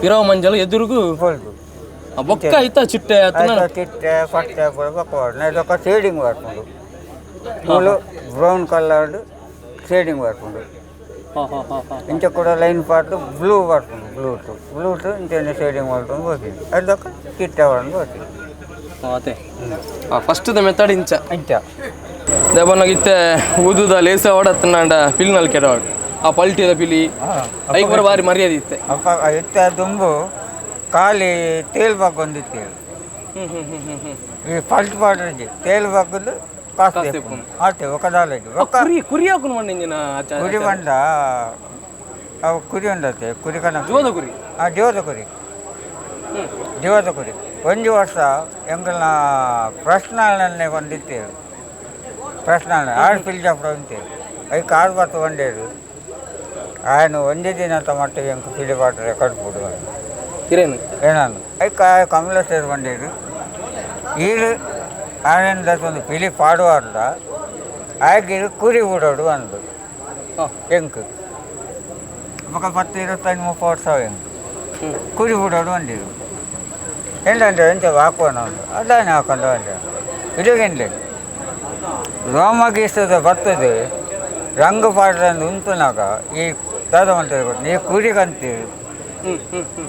ಪಿರವ ಮಂಜಲ್ ಎದುರುಗೂ ಹೋಲ್ದು ಬೊಕ್ಕ ಆಯ್ತ ಚಿಟ್ಟೆ ಚಿಟ್ಟೆ ಪಟ್ಟೆ ಬೊಕ್ಕ ಇದೊಕ್ಕ ಶೇಡಿಂಗ್ ಮಾಡ್ಕೊಂಡು ಫುಲ್ಲು ಬ್ರೌನ್ ಕಲರ್ಡ್ ಶೇಡಿಂಗ್ ಮಾಡ್ಕೊಂಡು ಇಂಚ ಕೂಡ ಲೈನ್ ಪಾಟು ಬ್ಲೂ ಮಾಡ್ಕೊಂಡು ಬ್ಲೂಟು ಇಂಚ ಶೇಡಿಂಗ್ ಮಾಡ್ಕೊಂಡು ಹೋಗ್ತೀವಿ ಅದೊಕ್ಕ ಚಿಟ್ಟೆ ಮಾಡ್ಕೊಂಡು ಹೋಗ್ತೀವಿ ಅದೇ ಫಸ್ಟ್ ದ ಮೆಥಡ್ ಇಂಚ ಇಂಚ ದೇವನಾಗಿತ್ತೆ ಊದುದ ಲೇಸ ಹೊಡತ್ತನಾಂಡ ಪಿಲ್ ನಲ್ಕೆರ ಆ ಪಲ್ಟಿದ ಪಿಲಿ ಐಕ್ ಬರ ಬಾರಿ ಮರ್ಯಾದೆ ಇತ್ತೆ ಅಪ್ಪ ಎತ್ತ ದುಂಬು ಖಾಲಿ ತೇಲ್ ಬಾಗೊಂದಿತ್ತು ಈ ಫಸ್ಟ್ ಬಾಡ್ರಿಗೆ ತೇಲ್ ಬಾಗುದು ಕಾಸ್ತಿ ಅಷ್ಟೇ ఒక దాలేదు ಕುರಿ ಹಾಕೊಂಡು ಮಂಡಿನ ಕುರಿ ಬಂಡ ಅವು ಕುರಿ ఉండತ್ತೆ ಕುರಿ ಕಣ ಜೋದ ಕುರಿ ಜೀವದ ಕುರಿ ಒಂದು ವರ್ಷ ಎಂಗಳನ್ನ ಪ್ರಶ್ನಾಳನ್ನೇ ಬಂದಿತ್ತೇವೆ ಪ್ರಶ್ನಾಳ ಆರು ಪಿಲ್ಜಾಪುರ ಅಂತೇವೆ ಅದಕ್ಕೆ 6 ಬತ್ತು ಬಂಡೇರು ఆయన ಒಂದೇ ದಿನ ಮಟ್ಟಿಗೆ ಎಂಕ ಪಿಲಿ ಪಾಟ ರೆಕಾರ್ಡ್ ಕೊಡುವ ಏನಾನು ಅದಕ್ಕೆ ಕಮಲೇಶ್ವರ ಬಂಡೇರು ಈರು ఆయన ಒಂದು ಪಿಲಿ ಪಾಡುವಾರ್ದ ಆಗಿರು ಕುರಿ ಬಿಡೋಡು ಅಂದು ಎಂಕು ఒక 10, 25, 30 ವರ್ಷ ಎಂಕು ಕುರಿ ಬಿಡೋಡು ಅಂದಿರು ఏంటంటే ఎంత వాక్కున్నా అట్లానే ಹಾಕೊಂಡು అంటే ಇಲ್ಲಿಗೆಂಡ್ಲೆ ರೋಮ ಗೀಸ್ತದ ಬರ್ತದೆ ರಂಗು ಪಾಡ್ರಂದು ಉಂಟುನಾಗ ಈ ದಾದ ಮಾಡ್ತಾರೆ ಗೊತ್ತು ನೀ ಕುರಿಗಂತೀರಿ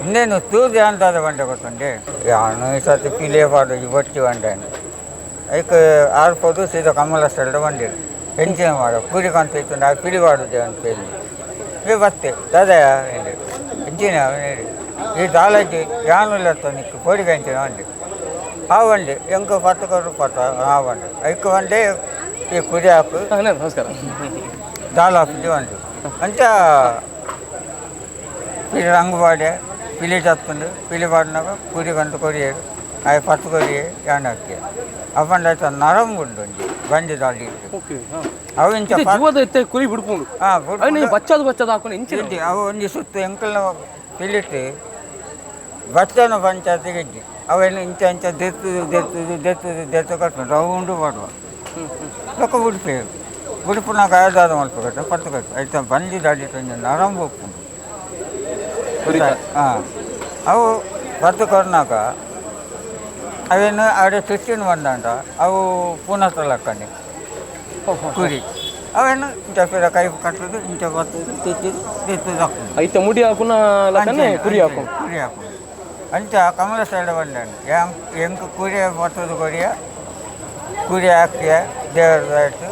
ಇನ್ನೇನು ತೂದಿ ಅಂತಾದ ಬಂಡೆ ಗೊತ್ತಂಡೆ ಯಾನು ಈ ಸತಿ ಪಿಲಿಯ ಪಾಡು ಈ ಬಟ್ಟಿ ಬಂಡೆ ಅದಕ್ಕೆ ಆರ್ಪೋದು ಸೀದಾ ಕಮಲ ಸ್ಥಳದ ಬಂದಿರು ಹೆಂಚಿನ ಮಾಡ ಕುರಿಗಂತ ಇತ್ತು ನಾವು ಪಿಲಿ ಪಾಡುದೆ ಅಂತ ಹೇಳಿ ಈ ಬತ್ತೆ ದಾದಯ ಹೇಳಿ ಹೆಂಚಿನ ಹೇಳಿ ಈ ದಾಲಜ್ಜಿ ಯಾನುಲ್ಲತ್ತ ನಿಕ್ಕು ಕೋಡಿ ಗಂಚಿನ ಬಂಡಿ ಆ ಬಂಡಿ ಎಂಕ 10 ಕೋಟಿ ರೂಪಾಯಿ ಆ ಬಂಡಿ ಅದಕ್ಕೆ ಬಂಡೆ ಈ ಕುರಿ ಹಾಕು ನಮಸ್ಕಾರ ದಾಲ್ ಹಾಕಿದ್ವಿ ಬಂಡಿ ಅಂತ పిల్లి రంగు పాడే పిల్లి చెప్తుండు పిల్లి పాడినాక కురి గంట కొరియాడు అవి పట్టు కొరి ఎండకి అవ్వండి అయితే నరం ఉంటుంది బండి దాడి అవి ఇంచ ಕುರಿ ಬಿಡ್ಕೊಂಡು ಬಚ್ಚದು ಹಾಕೊಂಡು ಇಂಚಿ ಅವು ಒಂದು ಸುತ್ತು ಎಂಕಲ್ನ పిల్లిట్టి బచ్చను పంచాయతీకి అవి ఇంచ ఇంచ దెత్తు కట్టు రౌండ్ పడవ ఒక ఉడిపోయాడు ఉడిపినాక ఆయుధాలు మలుపుకట్ట పట్టుకట్టు అయితే బండి దాడి నరం ఒప్పుకుండు ಅವು ಬದ್ದು ಕೊಡ್ನಾಕ ಅವೇನು ಆಡೆ ಚುಚ್ಚಿನ ಬಂದಂಟ ಅವು ಪುನಃ ಲಕ್ಕಂಡಿ ಕುರಿ ಅವೇನು ಇಂಚ ಪೀರ ಕೈ ಕಟ್ಟುದು ಇಂಚ ಬರ್ತದು ತಿಚ್ಚುದು ತಿತ್ತದು ಹಾಕುದು ಐತೆ ಮುಡಿ ಹಾಕುನ ಕುರಿ ಹಾಕು ಅಂಚ ಕಮಲ ಸೈಡ್ ಬಂದಂಡು ಎಂಕ ಕುರಿ ಬರ್ತದು ಕೊರಿಯ ಕುರಿ ಹಾಕಿಯ ದೇವರದಾಯ್ತು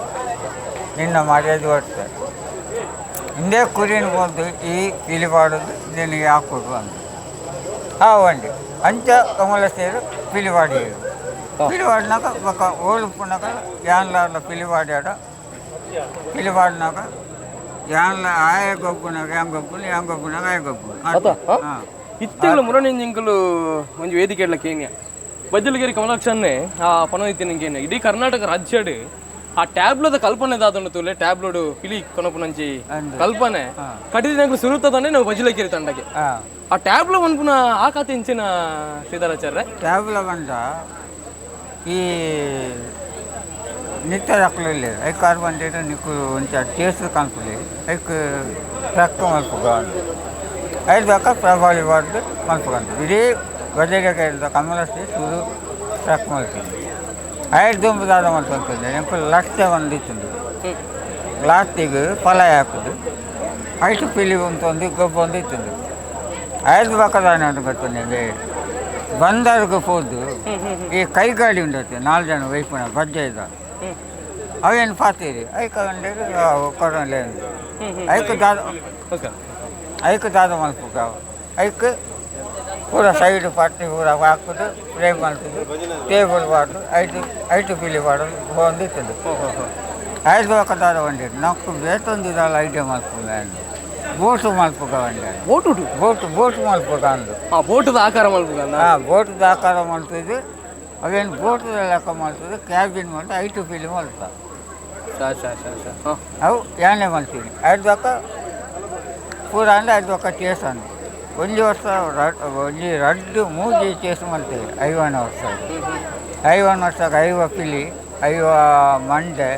ನಿನ್ನ ಮರ್ಯಾದೆ ಹೊಡ್ತಾರೆ ಹಿಂದೆ ಕುರಿನ ಬಂದು ಈ ಪಿಲಿಪಾಡೋದು ನಿನಗೆ ಹಾಕ್ಕೊಡು ಅಂದು ಅವಂడి ಅಂಚ ಕಮಲ ಸೇರು పిలివాడాడు పిలివాడినాక ఒక ఓలుపున్నాక యాన్ల పిలివాడాడ పిలివాడినాక యాన్ల ఆయ గొప్పునాక యాం గొప్పునాక ఆయ గొప్పు ಇತ್ತೆಗಳು ಮುರಣಿಂಜಿಂಕಲು ಒಂದು ವೇದಿಕೆಡ್ಲ ಕೇನ್ಯ ಬಜ್ಜಲಗಿರಿ ಕಮಲಾಕ್ಷನ್ನೇ ಆ ಪನೋಯ್ತಿನ ಕೇನ್ಯ ಇಡೀ ಕರ್ನಾಟಕ ರಾಜ್ಯಡ್ ಆ ಟ್ಯಾಬ್ಲದ ಕಲ್ಪನೆ ದಾದೊಂದು ಟ್ಯಾಬ್ಲೋಡು ಪಿಲಿ ಕೊನಪುನಂಚಿ ಕಲ್ಪನೆ ಕಟ್ಟಿದ ಸುರುತ್ತದನ್ನೇ ನಾವು ಬಜ್ಜಲಗಿರಿ ತಂಡಕ್ಕೆ ಆ ಟ್ಯಾಬ್ಲ ಅನ್ಪುನ ಆ ಕತೆ ಇಂಚಿನ ಶ್ರೀಧರಾಚಾರ್ಯ ಟ್ಯಾಬ್ಲ ಬಂದ ಈ ನಿತ್ಯ ಹಾಕಲಿಲ್ಲ ಐ ಕಾರ್ ಬಂದಿದ್ರೆ ನಿಕ್ಕು ಒಂಚ ಟೇಸ್ಟ್ ಕಾಣ್ಕೊಳ್ಳಿ ಐಕ್ ಟ್ರಕ್ ಮಲ್ಪುಗ ಐದು ದಾಕ ಪ್ರಭಾವಿ ಬಾರ್ದು ಮಲ್ಪುಗಂತ ಇಡೀ ಗದೆಗೆ ಕಮಲಶ್ರೀ ಸುರು ಟ್ರಕ್ ಮಲ್ತೀನಿ ಐದು ದುಂಬದಾದ ಮಲ್ಪಂತಂದೆ ನಿಂಕು ಲಟ್ಟೆ ಒಂದಿತ್ತು ಲಾಸ್ಟಿಗೆ ಪಲಾಯ ಹಾಕುದು ಐಟು ಪಿಲಿ ಒಂದು ಗೊಬ್ಬ ಒಂದಿತ್ತು ಐದು ಪಕ್ಕದಾನೆ ಅಂತ ಗೊತ್ತು ನಿಮಗೆ ಬಂದರ್ಗೆ ಹೋದು ಈ ಕೈ ಗಾಡಿ ಉಂಡತ್ತೆ 4 ಜನ ವೈಪುನ ಬಜ್ಜ ಇದ್ದ ಅವೇನು ಪಾತೀರಿ ಐಕ ಕಂಡಿರಿ ಕೊಡಲೇ ಐಕ ದಾದ ಮಲ್ಪುಗ ಐಕ ಪೂರ ಸೈಡ್ ಪಟ್ಟಿ ಪೂರ ಹಾಕುದು ಫ್ರೇಮ್ ಮಾಡ್ತಿದ್ದು ಟೇಬಲ್ ಬಾರ್ದು ಐಟು ಪಿಲಿ ಬಾರ್ದು ಹೊಂದಿತ್ತು ಐದು ಪಕ್ಕ ದಾದ ಬಂದಿರಿ ನಾವು ಬೇತೊಂದಿದ್ದಲ್ಲ ಐಡಿಯಾ ಮಲ್ಪುಗ ಬೋಟು ಮಲ್ಪುಗ ಬಂದ ಬೋಟು ಮಲ್ಪುಗ ಅಂದು ಬೋಟದ ಆಕಾರ ಮಲ್ಪುಗ ಬೋಟದ ಆಕಾರ ಮಾಡ್ತಿದ್ದು ಅವೇನು ಬೋಟದ ಲೆಕ್ಕ ಮಾಡ್ತಿದ್ದು ಕ್ಯಾಬಿನ್ ಮಾಡಿ ಐಟು ಪಿಲಿ ಮಲ್ತ ಅವು ಯಾನೆ ಮಲ್ತೀನಿ ಐದು ಪಕ್ಕ ಪೂರ ಅಂದರೆ ಐದು ಪಕ್ಕ ಟೇಸ್ಟ್ ಅಂದು ಒಂದು ವರ್ಷ ಒಂದು ರಡ್ಡು ಮೂಜಿ ಟೇಸ್ಟ್ ಮಾಡ್ತೀವಿ 51 ವರ್ಷ 51 ವರ್ಷಕ್ಕೆ 5 ಪಿಲಿ 5 ಮಂಡೆ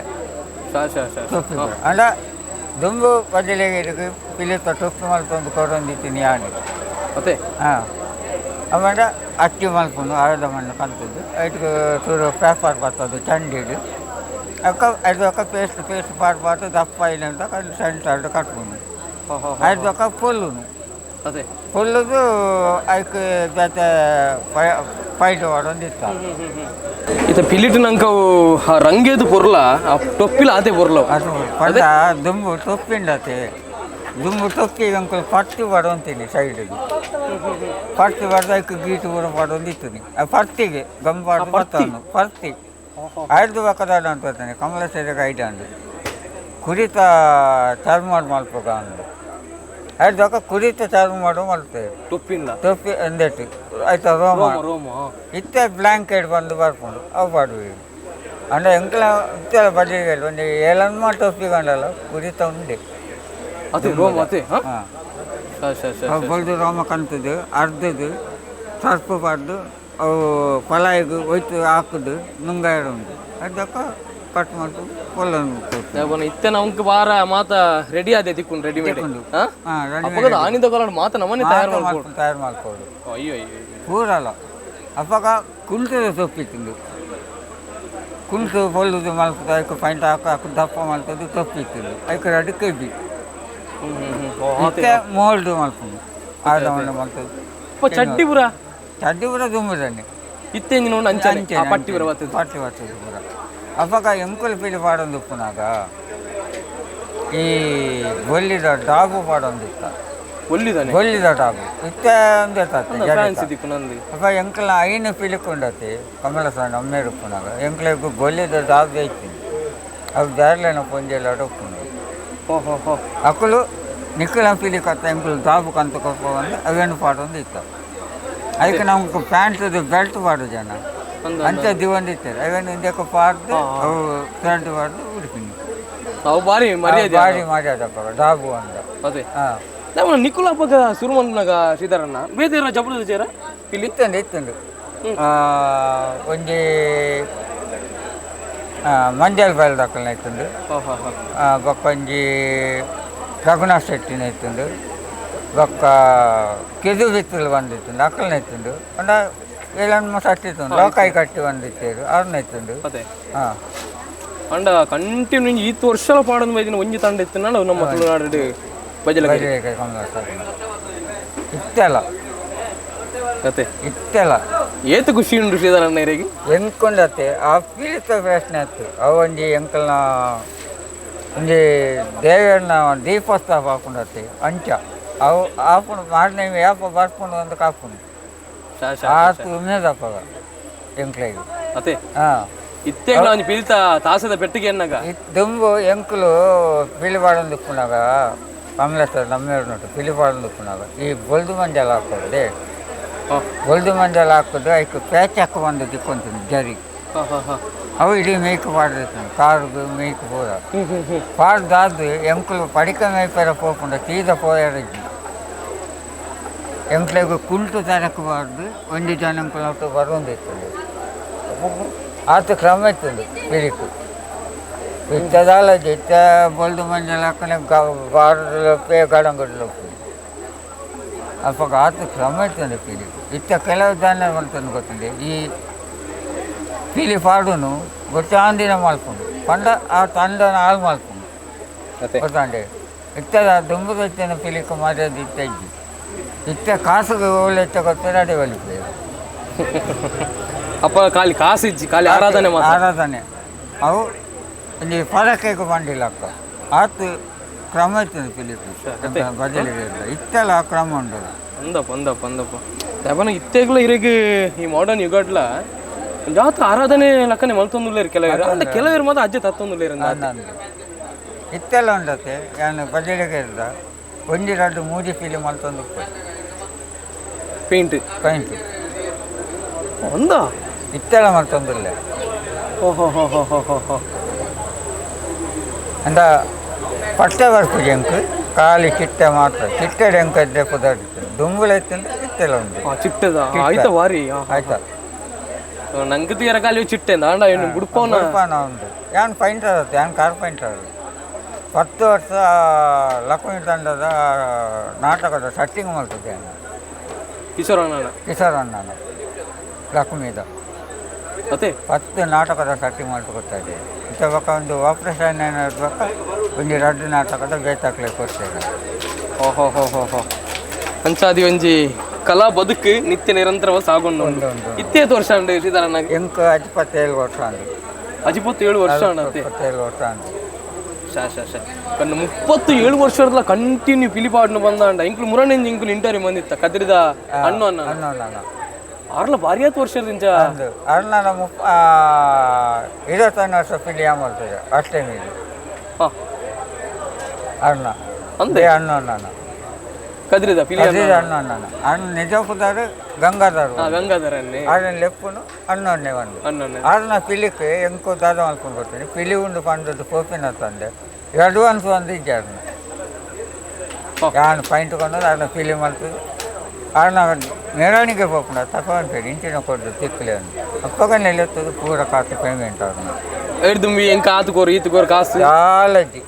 ತುಪ್ಪಿ ಅಂದ್ರೆ ದುಂಬು ಬದಲಿಗೆ ಇದಕ್ಕೆ ಪಿಲಿ ತುಪ್ಪಿ ಮಲ್ಪೊಂದು ಕೊಡೊಂದಿತ್ತೀನಿ ಯಾನೆ ಮತ್ತೆ ಆಮೇಲೆ ಅಕ್ಕಿ ಮಲ್ಪೊಂದು ಅರ್ಧ ಮಣ್ಣು ಕಂತದ್ದು ಅದಕ್ಕೆ ಚೂರು ಪೇಪರ್ ಬರ್ತದ್ದು ಚಂಡಿಡು ಅಕ್ಕ ಐದು ಅಕ್ಕ ಪೇಸ್ಟ್ ಪಾಟ್ ದಪ್ಪ ಇಲ್ಲ ಅಂತ ಸೆಂಟರ್ಡ್ ಕಟ್ಕೊಂಡು ಐದು ಅಕ್ಕ ಫುಲ್ಲು ಅದೇ ಫುಲ್ಲದು ಅದಕ್ಕೆ ಜೊತೆ ಫೈಟ್ ಮಾಡೋದು ಇತ್ತ ಇತ ಪಿಲಿಟಿನಂಕ ಆ ರಂಗೇದು ಪೊರ್ಲ ಆ ಟೊಪ್ಪಿಲ ಆತೆ ಪೊರ್ಲ ಅದು ಪಂಡ ದುಂಬು ತೊಪ್ಪಿಂಡತೆ ದುಂಬು ತೊಪ್ಪಿ ಅಂಕಲ್ ಪಟ್ಟಿ ಬಡವಂತೀನಿ ಸೈಡಿಗೆ ಪಟ್ಟಿ ಬಡ್ದಕ್ಕೆ ಗೀಟು ಊರ ಬಡೊಂದಿತ್ತು ಆ ಪರ್ತಿಗೆ ಗಂಬಾಡು ಬರ್ತಾನು ಪರ್ತಿ ಐದು ಬಕ್ಕದಾಡ ಅಂತ ಬರ್ತಾನೆ ಕಮಲ ಸೇರಿಗೆ ಐಡಂಡು ಕುರಿತ ಚರ್ಮಾಡು ಮಲ್ಪಗ ಅಂದು ಐದು ಬಕ್ಕ ಕುರಿತ ಚರ್ಮ ಮಾಡು ಮಲ್ತೇವೆ ತೊಪ್ಪಿ ಅಂದೆಟ್ಟು ಆಯ್ತಾ ರೋಮ ಇತ್ತೆ ಬ್ಲಾಂಕೆಟ್ ಬಂದು ಬರ್ಕೊಂಡು ಅವು ಬಾಡುವೆ ಅಂದ್ರೆ ಎಂಕಲ ಇತ್ತೆಲ್ಲ ಬಡ್ಡಿಗೆ ಒಂದು ಏಳನ್ಮ ಟೊಪ್ಪಿ ಕಂಡಲ್ಲ ಕುರಿತ ಉಂಡೆ ಬಲ್ದು ರೋಮ ಕಂತದ್ದು ಅರ್ಧದ್ದು ಸರ್ಪ ಬಾರ್ದು ಅವು ಪಲಾಯಿಗೆ ಒಯ್ತು ಹಾಕುದು ನುಂಗಾಯಿಡು ಉಂಟು ಅದಕ್ಕ ಕಟ್ ಮಾಡ್ತು ಕೊಲ್ಲ ಇತ್ತೆ ನಮ್ಗೆ ಬಾರ ಮಾತ ರೆಡಿ ಆದೆ ತಿಕ್ಕೊಂಡು ರೆಡಿಮೇಡ್ ಆನಿದ ಮಾತ ನಮ್ಮನೆ ತಯಾರು ಮಾಡ್ಕೋದು ಅಯ್ಯೋ ಅಯ್ಯೋ ಪೂರಲ್ಲ ಅಪ್ಪಾಗ ಕುಂಟದ ತೊಪ್ಪಿತ್ತು ಕುಂಟು ಹೊಲ್ದು ಮಲ್ಪದ ಅದಕ್ಕೆ ಪೈಂಟ್ ಹಾಕು ದಪ್ಪ ಮಲ್ತದ್ದು ತೊಪ್ಪಿತ್ತು ಅದಕ್ಕೆ ಎರಡು ಕೆ ಜಿ ಮತ್ತೆ ಮೋಲ್ಡ್ ಮಲ್ಕೊಂಡು ಆದ ಮಲ್ತದ್ದು ಚಡ್ಡಿ ಪುರ ದುಂಬದನ್ನೇ ಇತ್ತೇಂಜಿ ನೋಡಿ ಅಂಚೆ ಪಟ್ಟಿ ಬರ್ತದ್ದು ಪುರ ಅಪ್ಪಾಗ ಎಂಕುಲು ಪಿಲಿ ಪಾಡೊಂದು ಉಪ್ಪುನಾಗ ಈ ಗೊಲ್ಲಿದ ಡಾಬು ಪಾಡೊಂದಿತ್ತ ಗೊಲ್ಲಿದ ಡಾಬು ಇತ್ತೆ ಅಪ್ಪ ಎಂಕಲ ಐನು ಪಿಲಿಕೊಂಡತಿ ಕಮಲ ಸಣ್ಣ ಅಮ್ಮೇರು ಉಪ್ಪುನಾಗ ಎಂಕಲಿಗೂ ಗೊಲ್ಲಿದ ಡಾಬು ಐತೀನಿ ಅವು ಜಾರ್ಲೇನ ಪೊಂಜೆಲ್ಲ ಉಪ್ಪುನಾಗ ಅಕ್ಕಲು ನಿಕ್ಕಲ ಪಿಲಿ ಕತ್ತ ಎಂಕಲು ಡಾಬು ಕಂತ ಕೊಪ್ಪ ಒಂದು ಅವೇನು ಪಾಡೊಂದು ಇತ್ತ ಅದಕ್ಕೆ ನಮ್ಗೆ ಪ್ಯಾಂಟ್ದು ಬೆಲ್ಟ್ ಪಾಡು ಜನ ಅಂಚ ದಿವಂದಿರ್ತಾರೆ ಅವೇನು ಇಂದಕ್ಕೆ ಪಾಡ್ದು ಅವು ಪ್ಯಾಂಟ್ ಪಾಡ್ದು ಉಡುಪಿನಿ ಅವು ಭಾರಿ ಮರ್ಯಾದಪ್ಪ ಡಾಬು ಅಂದ ಅದೇ ಹಾಂ ನಿಕ್ಕುಲ ಹಬ್ಬಗ ಸುರುಮಂದನಾಗ ಶ್ರೀಧರಣ್ಣ ಬೇರೆ ಜಬರದ ಚೇರ ಇಲ್ಲಿ ಇತ್ತಂಡು ಒಂಜಿ ಮಂಜಲ್ ಬಯಲು ದಕ್ಕಲ್ನ ಇತ್ತಂಡು ಬೊಕ್ಕೊಂಜಿ ರಘುನಾಥ್ ಶೆಟ್ಟಿನ ಇತ್ತಂಡು ಬೊಕ್ಕ ಕೆದು ಬಿತ್ತಲು ಬಂದಿತ್ತು ಅಕ್ಕಲ್ನ ಇತ್ತುಂಡು ಅಂಡ ಏಳನ್ನು ಸಟ್ಟಿತ್ತು ಲೋಕಾಯಿ ಕಟ್ಟಿ ಬಂದಿತ್ತೇರು ಅವ್ರನ್ನ ಇತ್ತುಂಡು ಹಾಂ ಅಂಡ ಕಂಟಿನ್ಯೂ ಈತ್ ವರ್ಷ ಪಾಡೋದು ಬೈದಿನ ಒಂಜಿ ತಂಡ ಇತ್ತು ನಾವು ನಮ್ಮ ತುಳುನಾಡು ಬಜಲ ಇತ್ತೆಲ್ಲ ಕತೆ ಇತ್ತೆಲ್ಲ ಏತು ಖುಷಿ ಉಂಟು ಶ್ರೀಧರಣ್ಣ ಇರಿಗೆ ಎಂಕೊಂಡತ್ತೆ ಆ ಪೀಡಿತ ಪ್ರಶ್ನೆ ಆಯ್ತು ಅವೊಂಜಿ ಎಂಕಲ್ನ ಒಂಜಿ ದೇವರನ್ನ ದೀಪೋತ್ಸವ ಹಾಕೊಂಡತ್ತೆ ಅಂಚ ಅವು ಹಾಕೊಂಡು ಮಾಡಿನ ಯಾಪ ಬರ್ಕೊಂಡು ಒಂದು ಕಾಕೊಂಡು ಆತು ಉಮೇದಪ್ಪ ಎಂಕ್ಲಿಗೆ ಅದೇ ಹಾಂ ಇತ್ತೇ ನಾನು ಪಿಲಿತ ತಾಸದ ಪೆಟ್ಟಿಗೆ ಎನ್ನಾಗ ದುಂಬು ಎಂಕುಲು ಪಿಲಿಪಾಡೊಂದು ಉಪ್ಪುನಾಗ ಕಮಲೇಶ್ವರ ನಮ್ಮೇರು ನೋಟು ಪಿಲಿಪಾಡೊಂದು ಉಪ್ಪುನಾಗ ಈ ಬೊಲ್ದು ಮಂಜಾಲ ಹಾಕೋದೆ ಬೊಲ್ದು ಮಂಜಾಲ ಹಾಕೋದು ಅದಕ್ಕೆ ಪ್ಯಾಚ್ ಹಾಕಿ ಬಂದು ತಿಕ್ಕೊಂತೀನಿ ಜರಿ ಅವು ಇಡೀ ಮೇಯ್ಕು ಪಾಡಿರ್ತಾನೆ ಕಾರು ಮೇಯ್ಕು ಪೂರ ಪಾಡ್ದಾದು ಎಂಕುಲು ಪಡಿಕ ಮೇಯ್ಪೆರ ಹೋಗ್ಕೊಂಡು ತೀದ ಪೋಯಾಡಿದ್ವಿ ಎಂಕ್ಲಿಗೆ ಕುಂಟು ತರಕಬಾರ್ದು ಒಂದು ಜನ ಎಂಕುಲು ಬರೋದಿತ್ತು ಆತ ಕ್ರಮ ಇತ್ತದು ಪಿರಿಕು ಇತ್ತದಾಲ ಇತ್ತ ಬೊಲ್ದು ಮಂಜಲ ಹಾಕನೆ ಪೇ ಗಡಂಗಡ್ಲು ಅಪ್ಪಾಗ ಆತ ಕ್ರಮ ಇತ್ತಂದು ಪಿರಿಕು ಇತ್ತ ಕೆಲವು ದಾನ ಬಂತಂದು ಗೊತ್ತಿದೆ ಈ ಪಿಲಿ ಪಾಡುನು ಗೊತ್ತಾಂದಿನ ಮಲ್ಕೊಂಡು ಪಂಡ ಆ ತಂಡನ ಹಾಳು ಮಲ್ಕೊಂಡು ಗೊತ್ತಾಂಡೆ ಇತ್ತದ ದುಂಬದ ಇತ್ತನ ಪಿಲಿಕ ಮರ್ಯಾದೆ ಇತ್ತ ಇದ್ದಿ ಇತ್ತ ಕಾಸುಗೆ ಒಳ್ಳೆ ಇತ್ತ ಗೊತ್ತಿರ ಅದೇ ಒಲಿಪೇವೆ ಅಪ್ಪ ಖಾಲಿ ಕಾಸು ಇಜ್ಜಿ ಖಾಲಿ ಆರಾಧನೆ ಅವು ಇಲ್ಲಿ ಪದಕಕ್ಕೆ ಬಂದಿಲ್ಲ ಅಕ್ಕ ಆತು ಕ್ರಮ ಇರ್ತದೆ ಪಿಲಿಪಿ ಬದಲಿಗೆ ಇತ್ತೆಲ್ಲ ಆ ಕ್ರಮ ಉಂಟು ಅಂದಪ್ಪ ಯಾವನ ಇತ್ತೆಗ್ಲ ಇರಿಗೆ ಈ ಮಾಡರ್ನ್ ಯುಗಟ್ಲ ಜಾತ ಆರಾಧನೆ ಲಕ್ಕನೆ ಮಲ್ತೊಂದುಲ್ಲೇರು ಕೆಲವರು ಅಂದ್ರೆ ಕೆಲವರು ಮಾತ್ರ ಅಜ್ಜೆ ತತ್ತೊಂದುಲ್ಲೇರು ಇತ್ತೆಲ್ಲ ಉಂಟತ್ತೆ ನಾನು ಬದಲಿಗೆ ಇರ್ದ ಒಂಜಿ ರಡ್ಡು ಮೂಜಿ ಫಿಲಿ ಮಲ್ತೊಂದು ಪೇಂಟ್ ಒಂದ ಇತ್ತೆಲ್ಲ ಮಲ್ತೊಂದುಲ್ಲ ಅಂದ ಪಟ್ಟೆ ಬರ್ಪುಜಿ ಅಂಕು ಖಾಲಿ ಚಿಟ್ಟೆ ಮಾತ್ರ ಚಿಟ್ಟೆಡೆ ಅಂಕ ಇದ್ದರೆ ಕುದಾಡಿತ್ತು ದುಂಬುಲ ಇತ್ತಂದ್ರೆ ಇತ್ತೆಲ್ಲ ಉಂಟು ಚಿಟ್ಟದ ಆಯ್ತಾ ವಾರಿ ಆಯ್ತಾ ನಂಗೆ ತೀರ ಖಾಲಿ ಚಿಟ್ಟೆ ಆಂಡ ಏನು ಬುಡ್ಪವನ ಉಂಟು ಯಾನ್ ಪೈಂಟರ್ ಆಗುತ್ತೆ ಯಾನ್ ಕಾರ್ಪೆಂಟರ್ 10 ವರ್ಷ ಲಕ್ಷ್ಮೀ ತಂಡದ ನಾಟಕದ ಸೆಟ್ಟಿಂಗ್ ಮಾಡ್ತಿದ್ದೆ ಕಿಶೋರಣ್ಣನ ಲಕ್ಷ್ಮೀದ ಮತ್ತೆ 10 ನಾಟಕದ ಸೆಟ್ಟಿಂಗ್ ಮಾಡ್ಕೊತಾ ಇದ್ದೆ ಇಂಥವಾಗ ಒಂದು ಆಪ್ರೇಷನ್ ಏನಾದ್ರು ಒಂದು 2 ನಾಟಕದ ಬೇತಾಕ್ಲಿಕ್ಕೆ ಕೊಡ್ತೇನೆ ಅಂಚಾದಿ ಒಂಜಿ ಕಲಾ ಬದುಕು ನಿತ್ಯ ನಿರಂತರವಾಗಿ ಸಾಗೊಂಡು ಇತ್ತೇತು ವರ್ಷ ಅಂಡ್ ಶ್ರೀಧರಣ್ಣ ಎಂಕ 27 ವರ್ಷ ಅಂದು 27 ವರ್ಷ ಅಣ್ಣ 27 ವರ್ಷ ಅಂದು ಕಣ್ಣು 37 ವರ್ಷದ ಕಂಟಿನ್ಯೂ ಪಿಲಿಪಾಡ್ನು ಬಂದ ಇಂಕ್ಲು ಮುರಣ್ಣ ಇಂಕ್ಲು ಇಂಟರ್ವ್ಯೂ ಬಂದಿತ್ತ ಕದ್ರಿದ ಅಣ್ಣು ಅಣ್ಣ ಆರ್ಲ ಭಾರಿ ಆತು ವರ್ಷದಿಂದ ಅಣ್ಣ 21 ವರ್ಷ ಪಿಲಿ ಮಾಡ್ತದೆ ಅಷ್ಟೇ ಮೀನು ಅಣ್ಣ ಅಂದೆ ಅಣ್ಣ ಕದ್ರಿದ ಪಿಲಿ ಅಣ್ಣ ನಿಜಾಪುದಾರು ಗಂಗಾಧರ ಆడ ಲೆಪ್ಪುನು ಅಣ್ಣೊನ್ನೆ ಒಂದು ಆಡನ ಪಿಲಿಕ್ಕೆ ಎಂಕೋ ದಾದ ಮಾಡ್ಕೊಂಡು ಬರ್ತೀನಿ ಪಿಲಿ ಉಂಡು ಪಂಡದ್ದು ಪೋಪಿನ ತಂದೆ ಅಡ್ವಾನ್ಸ್ ಒಂದು ಇದ್ದೆ ಅದನ್ನ ಯಾನು ಪಾಯಿಂಟ್ ಕೊಂಡದ್ದು ಅದನ್ನ ಪಿಲಿ ಮಾಡ್ತದೆ ಆಡನ ಮೆರವಣಿಗೆ ಪೋಪುನ ತಗೊಂಡ್ಬೇಡಿ ಇಂಚಿನ ಕೊಡ್ದು ತಿಕ್ಕಲೆ ಅಪ್ಪಗನ್ನೆಲ್ಲ ಎತ್ತದು ಪೂರ ಕಾಸು ಪೇಮೆಂಟ್ ಅದನ್ನ ಎಡ್ದುಂಬಿ ಎಂಕ ಆತುಕೋರು ಈತುಕೋರು ಕಾಸು ಜಾಲಜ್ಜಿ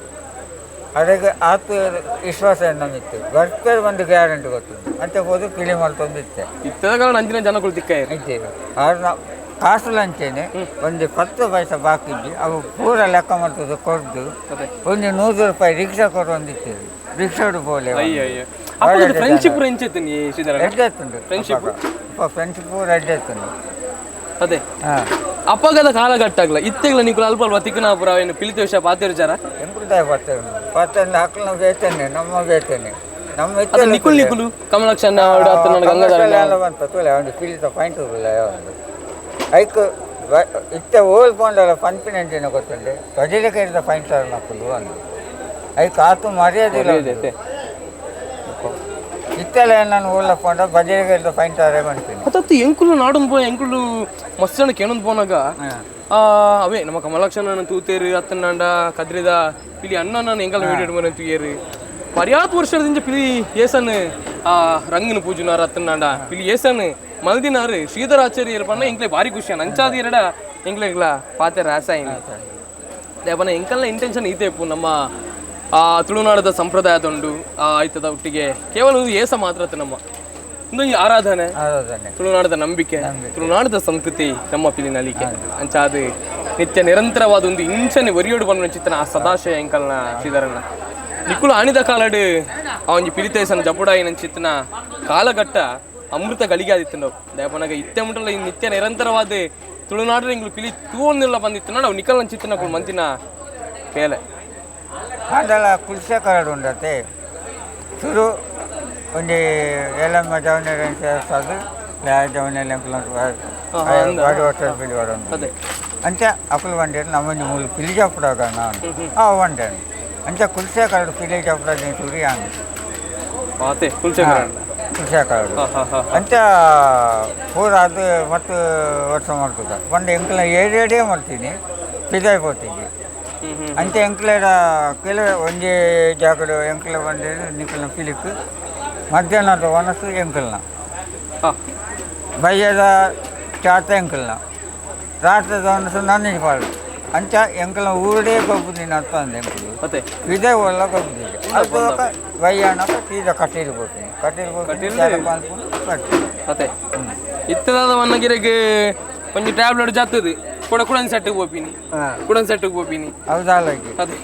ಅದಕ್ಕೆ ಆತು ವಿಶ್ವಾಸ ನಮ್ಮಿತ್ತು ಬರ್ತಾರೆ ಒಂದು ಗ್ಯಾರಂಟಿ ಗೊತ್ತು ಅಂತ ಹೋದು ಪಿಲಿ ಮಾಡ್ತೊಂದಿತ್ತೆ ಇತ್ತದ ಕಾರಣ ಅಂಚಿನ ಜನಗಳು ತಿಕ್ಕ ಇದ್ದೇವೆ ಆದ್ರೆ ಕಾಸು ಲಂಚೇನೆ ಒಂದು 10 ಪೈಸೆ ಬಾಕಿ ಇದ್ದು ಅವು ಪೂರ ಲೆಕ್ಕ ಮಾಡ್ತದೆ ಕೊಡ್ದು ಒಂದು 100 ರೂಪಾಯಿ ರಿಕ್ಷಾ ಕೊಡೊಂದಿತ್ತೇವೆ ರಿಕ್ಷಾಡು ಬೋಲೆ ಫ್ರೆಂಡ್ಶಿಪ್ ಎಡ್ಡೆತ್ತುಂಡು ಫ್ರೆಂಡ್ಶಿಪ್ ರೆಡ್ ಎತ್ತುಂಡು ಅದೇ ಅಪ್ಪಗದ ಕಾಲಘಟ್ಟ ಆಗ್ಲ ಇತ್ತೆಗ್ಲ ನೀವು ಅಲ್ಪ ಅಲ್ಪ ತಿಕ್ಕನಾಪುರ ಏನು ಪಿಲಿತ ವಿಷಯ ಪಾತಿರ್ಚಾರ ಎಂಪುದಾಯ ಪತ್ತನ್ನು ಹಾಕಲು ಬೇತೇನೆ ನಮ್ಮ ಬೇತೇನೆ ನಮ್ಮ ನಿಕುಲ್ ಕಮಲಾಕ್ಷನ್ ಎಲ್ಲ ಬಂತ ತೋಲೆ ಒಂದು ಪಿಲಿತ ಪಾಯಿಂಟ್ ಹೋಗಲ್ಲ ಒಂದು ಐಕ್ ಇತ್ತ ಓಲ್ ಪೋಂಡಲ್ಲ ಪಂಪಿನಂಚಿನ ಗೊತ್ತುಂಡೆ ಪ್ರಜೆಗೆ ಕೈದ ಪಾಯಿಂಟ್ ಮಕ್ಕಳು ಒಂದು ಐಕ್ ಆತು ಮರ್ಯಾದೆ ಇತ್ತೆಲ್ಲ ನಾನು ಓಲ್ಲ ಪೋಂಡ ಬಜೆಗೆ ಪಾಯಿಂಟ್ ಆರೇ ಬಂತೀನಿ ಅತ್ತು ಎಂಕುಲು ನಾಡೊಂದು ಪೋ ಎಂಕುಲು ಮಸ್ತ್ ಜನ ಕೇಳೊಂದು ಪೋನಾಗ ಅವೇ ನಮ್ಮ ಕಮಲಾಕ್ಷನ ತೂತೇರು ಅತ್ತನಾಂಡ ಕದ್ರಿದ ಪಿಲಿ ಅಣ್ಣ ಎಂಕಲ್ ವೀಡಿಯೋ ಮನೆ ತೂಯೇರು ಪರ್ಯಾತ್ ವರ್ಷದಿಂದ ಪಿಲಿ ಏಸನ್ ರಂಗಿನ ಪೂಜನಾರ ಅತ್ತನಾಂಡ ಪಿಲಿ ಏಸನ್ ಮಲ್ದಿನಾರು ಶ್ರೀಧರಾಚಾರ್ಯರು ಪಣ್ಣ ಎಂಕ್ಲೆ ಭಾರಿ ಖುಷಿ ಅಂಚಾದ ಎರಡ ಎಂಕ್ಲೆಗ್ಲ ಪಾತೆ ರಾಸಾಯನ ದೇವನ ಎಂಕಲ್ನ ಇಂಟೆನ್ಷನ್ ಈತೇಪು ನಮ್ಮ ತುಳುನಾಡದ ಸಂಪ್ರದಾಯದೊಂಡು ಆಯ್ತದ ಒಟ್ಟಿಗೆ ಕೇವಲ ಏಸ ಮಾತ್ರ ನಮ್ಮ ಇನ್ನೊಂದು ಆರಾಧನೆ ತುಳುನಾಡದ ನಂಬಿಕೆ ತುಳುನಾಡದ ಸಂಸ್ಕೃತಿ ನಮ್ಮ ಪಿಲಿನಲಿಕೆ ಅಂಚಾದು ನಿತ್ಯ ನಿರಂತರವಾದ ಒಂದು ಇಂಚನೆ ಒರಿಯೋಡು ಬಂದ ಚಿತ್ತನ ಆ ಸದಾಶಯ ಎಂಕಲ್ನ ಶ್ರೀಧರಣ್ಣ ನಿಕುಲು ಆಣಿದ ಕಾಲಡು ಆ ಒಂದು ಪಿಲಿತೇಸನ ಜಪುಡಾಯಿನ ಚಿತ್ತನ ಕಾಲಘಟ್ಟ ಅಮೃತ ಗಳಿಗೆ ಆದಿತ್ತು ನಾವು ದೇವನಾಗ ಇತ್ತೆ ಮುಂಟಲ್ಲ ಈ ನಿತ್ಯ ನಿರಂತರವಾದ ತುಳುನಾಡು ಇಂಗ್ಲು ಪಿಲಿ ತೂವೊಂದಿಲ್ಲ ಬಂದಿತ್ತು ನಾವು ನಿಕಲ್ನ ಚಿತ್ತನ ಮಂತಿನ ಕೇಳೆ ಅದೆಲ್ಲ ಕುಲ್ಸೆ ಕರಡು ಉಂಡತೆ ಶುರು ಒಂದು ಎಲ್ಲಮ್ಮ ಜವನೆಲ್ಲ ಸೇರಿಸೋದು ಜವನೆಲ್ಲ ವಾಡಿ ವರ್ಷ ಪಿಲಿ ವಾಡೋದು ಅಂಚ ಅಕ್ಕಲು ಬಂಡೇರು ನಮ್ಮೊಂದು ಮೂಲ ಪಿಲಿ ಜಾಪುಡಾಗ ನಾನು ಒಂಡೆ ಅಂಚ ಕುಲ್ಸೆ ಕರಡು ಪಿಲಿ ಜಾಪುಡ ಸುರಿ ಹಂಗೆ ಕುಲ್ಸೆ ಕರಡು ಅಂಚ ಪೂರ ಅದು ಮತ್ತು ವರ್ಷ ಮಾಡ್ತದ ಬಂದು ಎಂಕಲ ಏರಿಯಾಡೇ ಮಾಡ್ತೀನಿ ಪಿದಾಯ್ ಹೋಗ್ತೀನಿ ಅಂಚೆ ಎಂಕ್ಲೆರ ಕೆಲವು ಒಂದೇ ಜಾಗದ ಎಂಕ್ಲ ಬಂದ ನಿಕ್ಕಲ್ನ ಪಿಲಿಕ್ ಮಧ್ಯಾಹ್ನದ ಒನಸು ಎಂಕಲ್ನ ಬಯ್ಯದ ಚಾತ ಎಂಕಲ್ನ ರಾತ್ರದ ಒನಸು ನನಗೆ ಪಾಡು ಅಂಚ ಎಂಕಲ್ನ ಊರೇ ಗೊಬ್ಬುದಿನ ಅರ್ಥ ಅಂದ ಎಂಕಲು ಇದೇ ಒಳ್ಳ ಗೊಬ್ಬುದಿಗೆ ಅದು ಬಯ್ಯಣ್ಣ ಸೀದಾ ಕಟ್ಟೀರಿ ಹೋಗ್ತೀನಿ ಕಟ್ಟೀರಿ ಅದೇ ಇತ್ತದ ವನ್ನಗಿರೆಗೆ ಒಂದು ಟ್ಯಾಬ್ಲೆಟ್ ಜಾತದು ಕುಡನ್ ಸೆಟ್ಟಿಗೆ ಹೋಗ್ತೀನಿ ಕುಡನ್ ಸೆಟ್ಟಿಗೆ ಹೋಗ್ತೀನಿ ಹೌದಾಗಿ ಅದೇ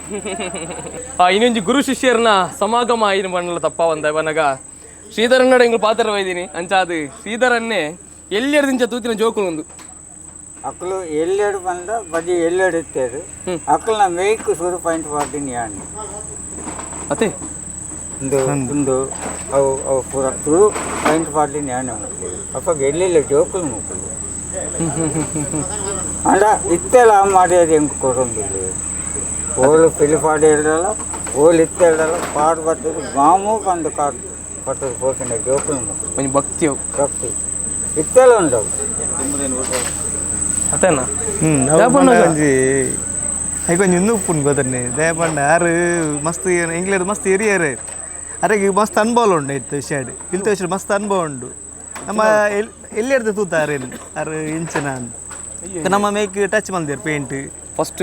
ಇನ್ನೊಂದು ಗುರು ಶಿಷ್ಯರನ್ನ ಸಮಾಗಮ ಆಯ್ನ ಬಣ್ಣಲ್ಲ ತಪ್ಪ ಒಂದವನಾಗ ಶ್ರೀಧರನ್ನಡ ಎಂಗ್ಳು ಪಾತ್ರ ಒಯ್ದೀನಿ ಅಂಚಾದು ಶ್ರೀಧರನ್ನೇ ಎಲ್ಲೆರದಿಂಚ ತೂತಿನ ಜೋಕು ಒಂದು ಅಕ್ಕಲು ಎಲ್ಲೆಡು ಬಂದ ಬದಿ ಎಲ್ಲೆಡು ಇತ್ತೇದು ಅಕ್ಕಲ್ನ ಮೇಯ್ಕು ಸುರು ಪಾಯಿಂಟ್ ಮಾಡ್ತೀನಿ ಯಾಣಿ ಅದೇ ಒಂದು ಅವು ಅವು ಪೂರ ಸುರು ಪಾಯಿಂಟ್ ಮಾಡ್ತೀನಿ ಯಾಣೆ ಮಾಡ್ತೀವಿ ಅಪ್ಪ ಎಲ್ಲೆಲ್ಲ ಜೋಕುಲು ಮುಕ್ಕಲು ಅಂಡ ಇತ್ತೆಲ್ಲ ಮಾಡ್ಯದು ಹೆಂಗೆ ಕೊಡೊಂದಿಲ್ಲ ಓಲು ಪಿಲಿಪಾಡಿ ಇರಲ್ಲ ಓಲು ಇತ್ತೆಲ್ಲ ಪಾಡು ಬರ್ತದೆ ಮಾಮೂ ಬಂದು ಕಾಡು ಬರ್ತದೆ ಹೋಗಿನ ಜೋಕುಲು ಮುಕ್ಕಲು ಭಕ್ತಿ ಇತ್ತೆಲ್ಲ ಉಂಟವು ಅತ್ತೇನಾ కొంచెం ఎందుకు పుణ్యం కుదరని దేపండి ఆరు మస్తు ఇంగ్లీష్ మస్తు ఎరియారు అరే మస్తు అనుభవాలు ఉండే విషయాడు పిలితే వచ్చాడు మస్తు అనుభవం ఉండు ನಮ್ಮ ಎಲ್ಲಿರ್ದು ತೂತಾರೆ ಅರೆ ಇಂಚನ ನಮ್ಮ ಮೇಕ್ ಟಚ್ ಬಂದಿರು ಪೇಂಟ್ ಫಸ್ಟ್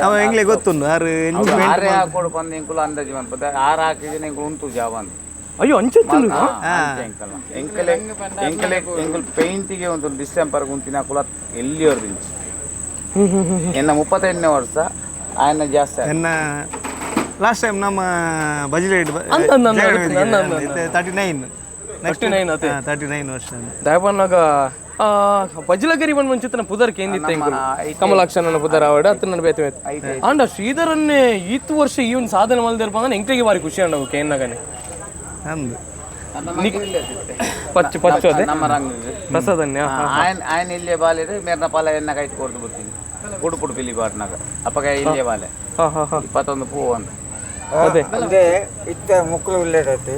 ಅವ ಎಂಗ್ಲೇ ಗೊತ್ತುಂಡು ಆರು ಹಾಕೋಡು ಬಂದು ಎಂಕುಲು ಅಂದಾಜು ಬಂದ್ಪದ ಆರು ಹಾಕಿದ್ರೆ ಎಂಕುಲು ಉಂಟು ಜಾಬ್ ಅಯ್ಯೋ ಅಂಚೆತ್ತಲು ಎಂಕುಲು ಪೇಂಟಿಗೆ ಒಂದು ಡಿಸೆಂಬರ್ಗೆ ಉಂಟಿನ ಕುಲ ಎಲ್ಲಿ ಹೊರದಿಂಚು ಎನ್ನ 38ನೇ ವರ್ಷ ఆయన చేస్తారు ಲಾಸ್ಟ್ ಟೈಮ್ ನಮ್ಮ ಬಜೆಟ್ 39 ಅದೇ 39 ವರ್ಷ దాయపన్నాక బజ్జిలగిరి మన మంచితన పుదర్కి ఏంది కమలాక్షణ పుదర్ ఆవిడ అతను బేత అండ్ శ్రీధరన్ನೇ ಈತ್ ವರ್ಷ ಈವನ್ ಸಾಧನೆ ಮಲ್ದಿರ್ಬಂಗ ಎಂಕ್ಲಿಗೆ ಬಾರಿ ಖುಷಿ ಅಂಡ ಓಕೆ ಏನಾಗನೆ ಅಂದು ಪಚ್ಚು ಪಚ್ಚು ಅದೇ ಪ್ರಸಾದನ್ಯ ఆయన ఇల్లే బాలేదు మేరన పాల ఎన్న కైట్ కొడుతు బుత్తింది పుడు పిల్లి పాటనాక అప్పగా ఇల్లే బాలే 21 ಪೂ ಅಂತ ಅದೇ అంటే ఇత్త ముక్కులు ఉండేటట్టు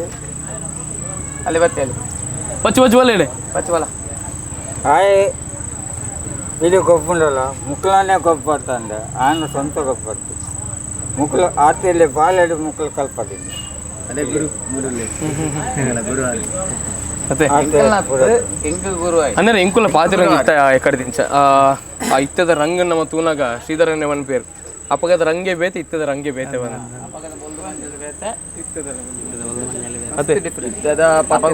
ಅಲ್ಲಿ ಬತ್ತೇಳಿ పచ్చి పచ్చి వల్లేడే పచ్చి వాళ్ళ ఆయ్ ఇది గొప్ప ఉండాల ముక్కులోనే గొప్ప పడుతుంది ఆయన సొంత గొప్ప పడుతుంది ముక్కులు ఆర్తీలే బాలేడు ముక్కులు కలపడింది అదే గురు ಅದೇ ಎಂಕು ಗುರು ಅಂದ್ರೆ ಎಂಕುಲ ಪಾತಿರಂಗ ಇತ್ತ ಎಕಡೆ ದಿಂಚ ಆ ಇತ್ತದ ರಂಗ ನಮ್ಮ ತೂನಾಗ ಶ್ರೀಧರನ್ನೇ ಒಂದು ಪೇರು ಅಪ್ಪಗದ ರಂಗೆ ಬೇತೆ ಇತ್ತದ ರಂಗೆ ಬೇತೆ ಒಂದು ಅದೇ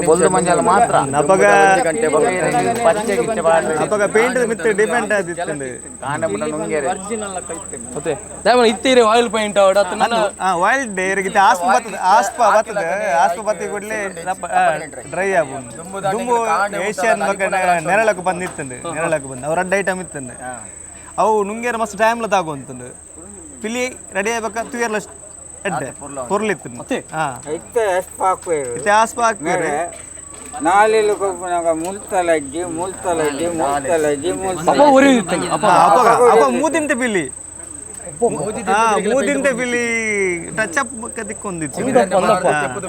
ಬೊಲ್ದು ಮಂಜಾಲ ಮಾತ್ರ ಅಪ್ಪಗ ಪೇಂಟ್ ಮಿತ್ತ ಡಿಪೆಂಡ್ ಆದಿತ್ತಂದು ಅದೇ ದಾವನ ಇತ್ತೀರಿ ಆಯಿಲ್ ಪೇಂಟ್ ಆವಡ ಆಯಿಲ್ ಡೇ ಇರಗಿತ್ತೆ ಆಸ್ಪ ಬತ್ತಿ ಕೂಡಲೇ ಡ್ರೈ ಆಗುಂಡು ದುಂಬು ಏಷ್ಯನ್ ಬಗ್ಗೆ ನೆರಳಕ್ಕೆ ಬಂದಿತ್ತಂದು ಅವ್ರ ಅಡ್ಡ ಐಟಮ್ ಇತ್ತಂದು ಅವು ನುಂಗೇರ ಮಸ್ತ್ ಟೈಮ್ಲ ತಾಗೊಂತಂದು ಪಿಲಿ ರೆಡಿ ಆಗ್ಬೇಕ ತುಯರ್ಲ ಎಡ್ಡೆ ಪೊರ್ಲಿತ್ತು ನಾಲೆಲು ಕೊಬ್ಬನಾಗ ಮುಲ್ತಲಜ್ಜಿ ಅಪ್ಪ ಮೂದಿಂತ ಪಿಲಿ ಮೂದಿಂತ ಪಿಲಿ ಟಚ್ ಅಪ್ ಕದಿಕ್ಕೊಂದಿತ್ತು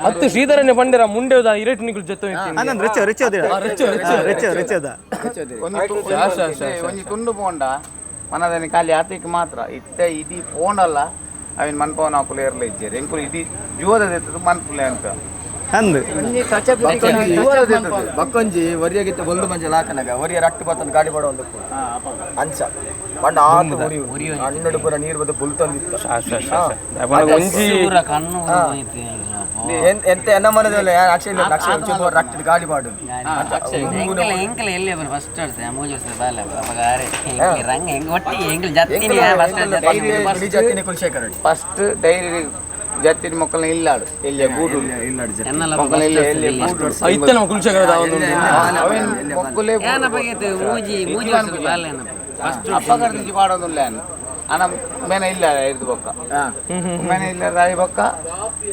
ಹತ್ತು ಶ್ರೀಧರನ್ನೇ ಬಂದಿರ ಮುಂಡೆದ ಇರೇಟ್ ನಿಗಳು ಜೊತೆ ಅನ್ನಂದ್ರೆ ರೆಚ್ಚದ ಒಂಜಿ ತುಂಡು ಪೋಂಡ మనదని ఖాళీ ఆతికి మాత్ర ఇత్తే ఇది పోండల్ల అవి మనపవన కులేర్లు ఇచ్చారు ఎంకులు ఇది జూద తెత్తదు మనపులే అంత ಅಂದು ಬಕ್ಕೊಂಜಿ ಒರಿಯಾಗಿತ್ತು ಒಂದು ಮಂಜೆ ಲಾಕನಾಗ ಒರಿಯ ರಟ್ಟು ಬತ್ತಂದು ಗಾಡಿ ಬಡ ಒಂದು ಅಂಚ ಬಂಡ ಆತು ಉರಿ ಹನ್ನೆರಡು ಪೂರ ನೀರು ಬದ್ದು ಬುಲ್ ತಂದಿತ್ತು ಎಂತ ಎನ್ನ ಮನದಲ್ಲ ಯಾರು ಅಕ್ಷಯ ರಟ್ಟು ಗಾಡಿ ಬಾಡು ಎಂಕಲ ಎಲ್ಲಿ ಫಸ್ಟ್ ಆಡ್ತೇನೆ ಮೂಜಿ ವರ್ಷದ ಬಾಲ ಅಪಗಾರೆ ರಂಗ ಹೆಂಗ್ ಒಟ್ಟಿ ಹೆಂಗ್ ಜತ್ತಿನಿ ಕುಲಶೇಖರ ಫಸ್ಟ್ ಡೈರಿ ಜಾತಿ ಮೊಕ್ಕಲ್ನ ಇಲ್ಲಾಡು ಎಲ್ಲಿಯ ಗೂಡು ಇತ್ತನ ಕುಲಶೇಖರ ಮೊಕ್ಕಲೇ ಮೂಜಿ ವರ್ಷದ ಬಾಲ ಅಪ್ಪಗರ್ದಿಜಿ ಮಾಡೋದಿಲ್ಲ ಅಣ್ಣ ಮೇನ ಇಲ್ಲ ಇದು ಬೊಕ್ಕ ಮೇನ ಇಲ್ಲ ರಾಯಿ ಬೊಕ್ಕ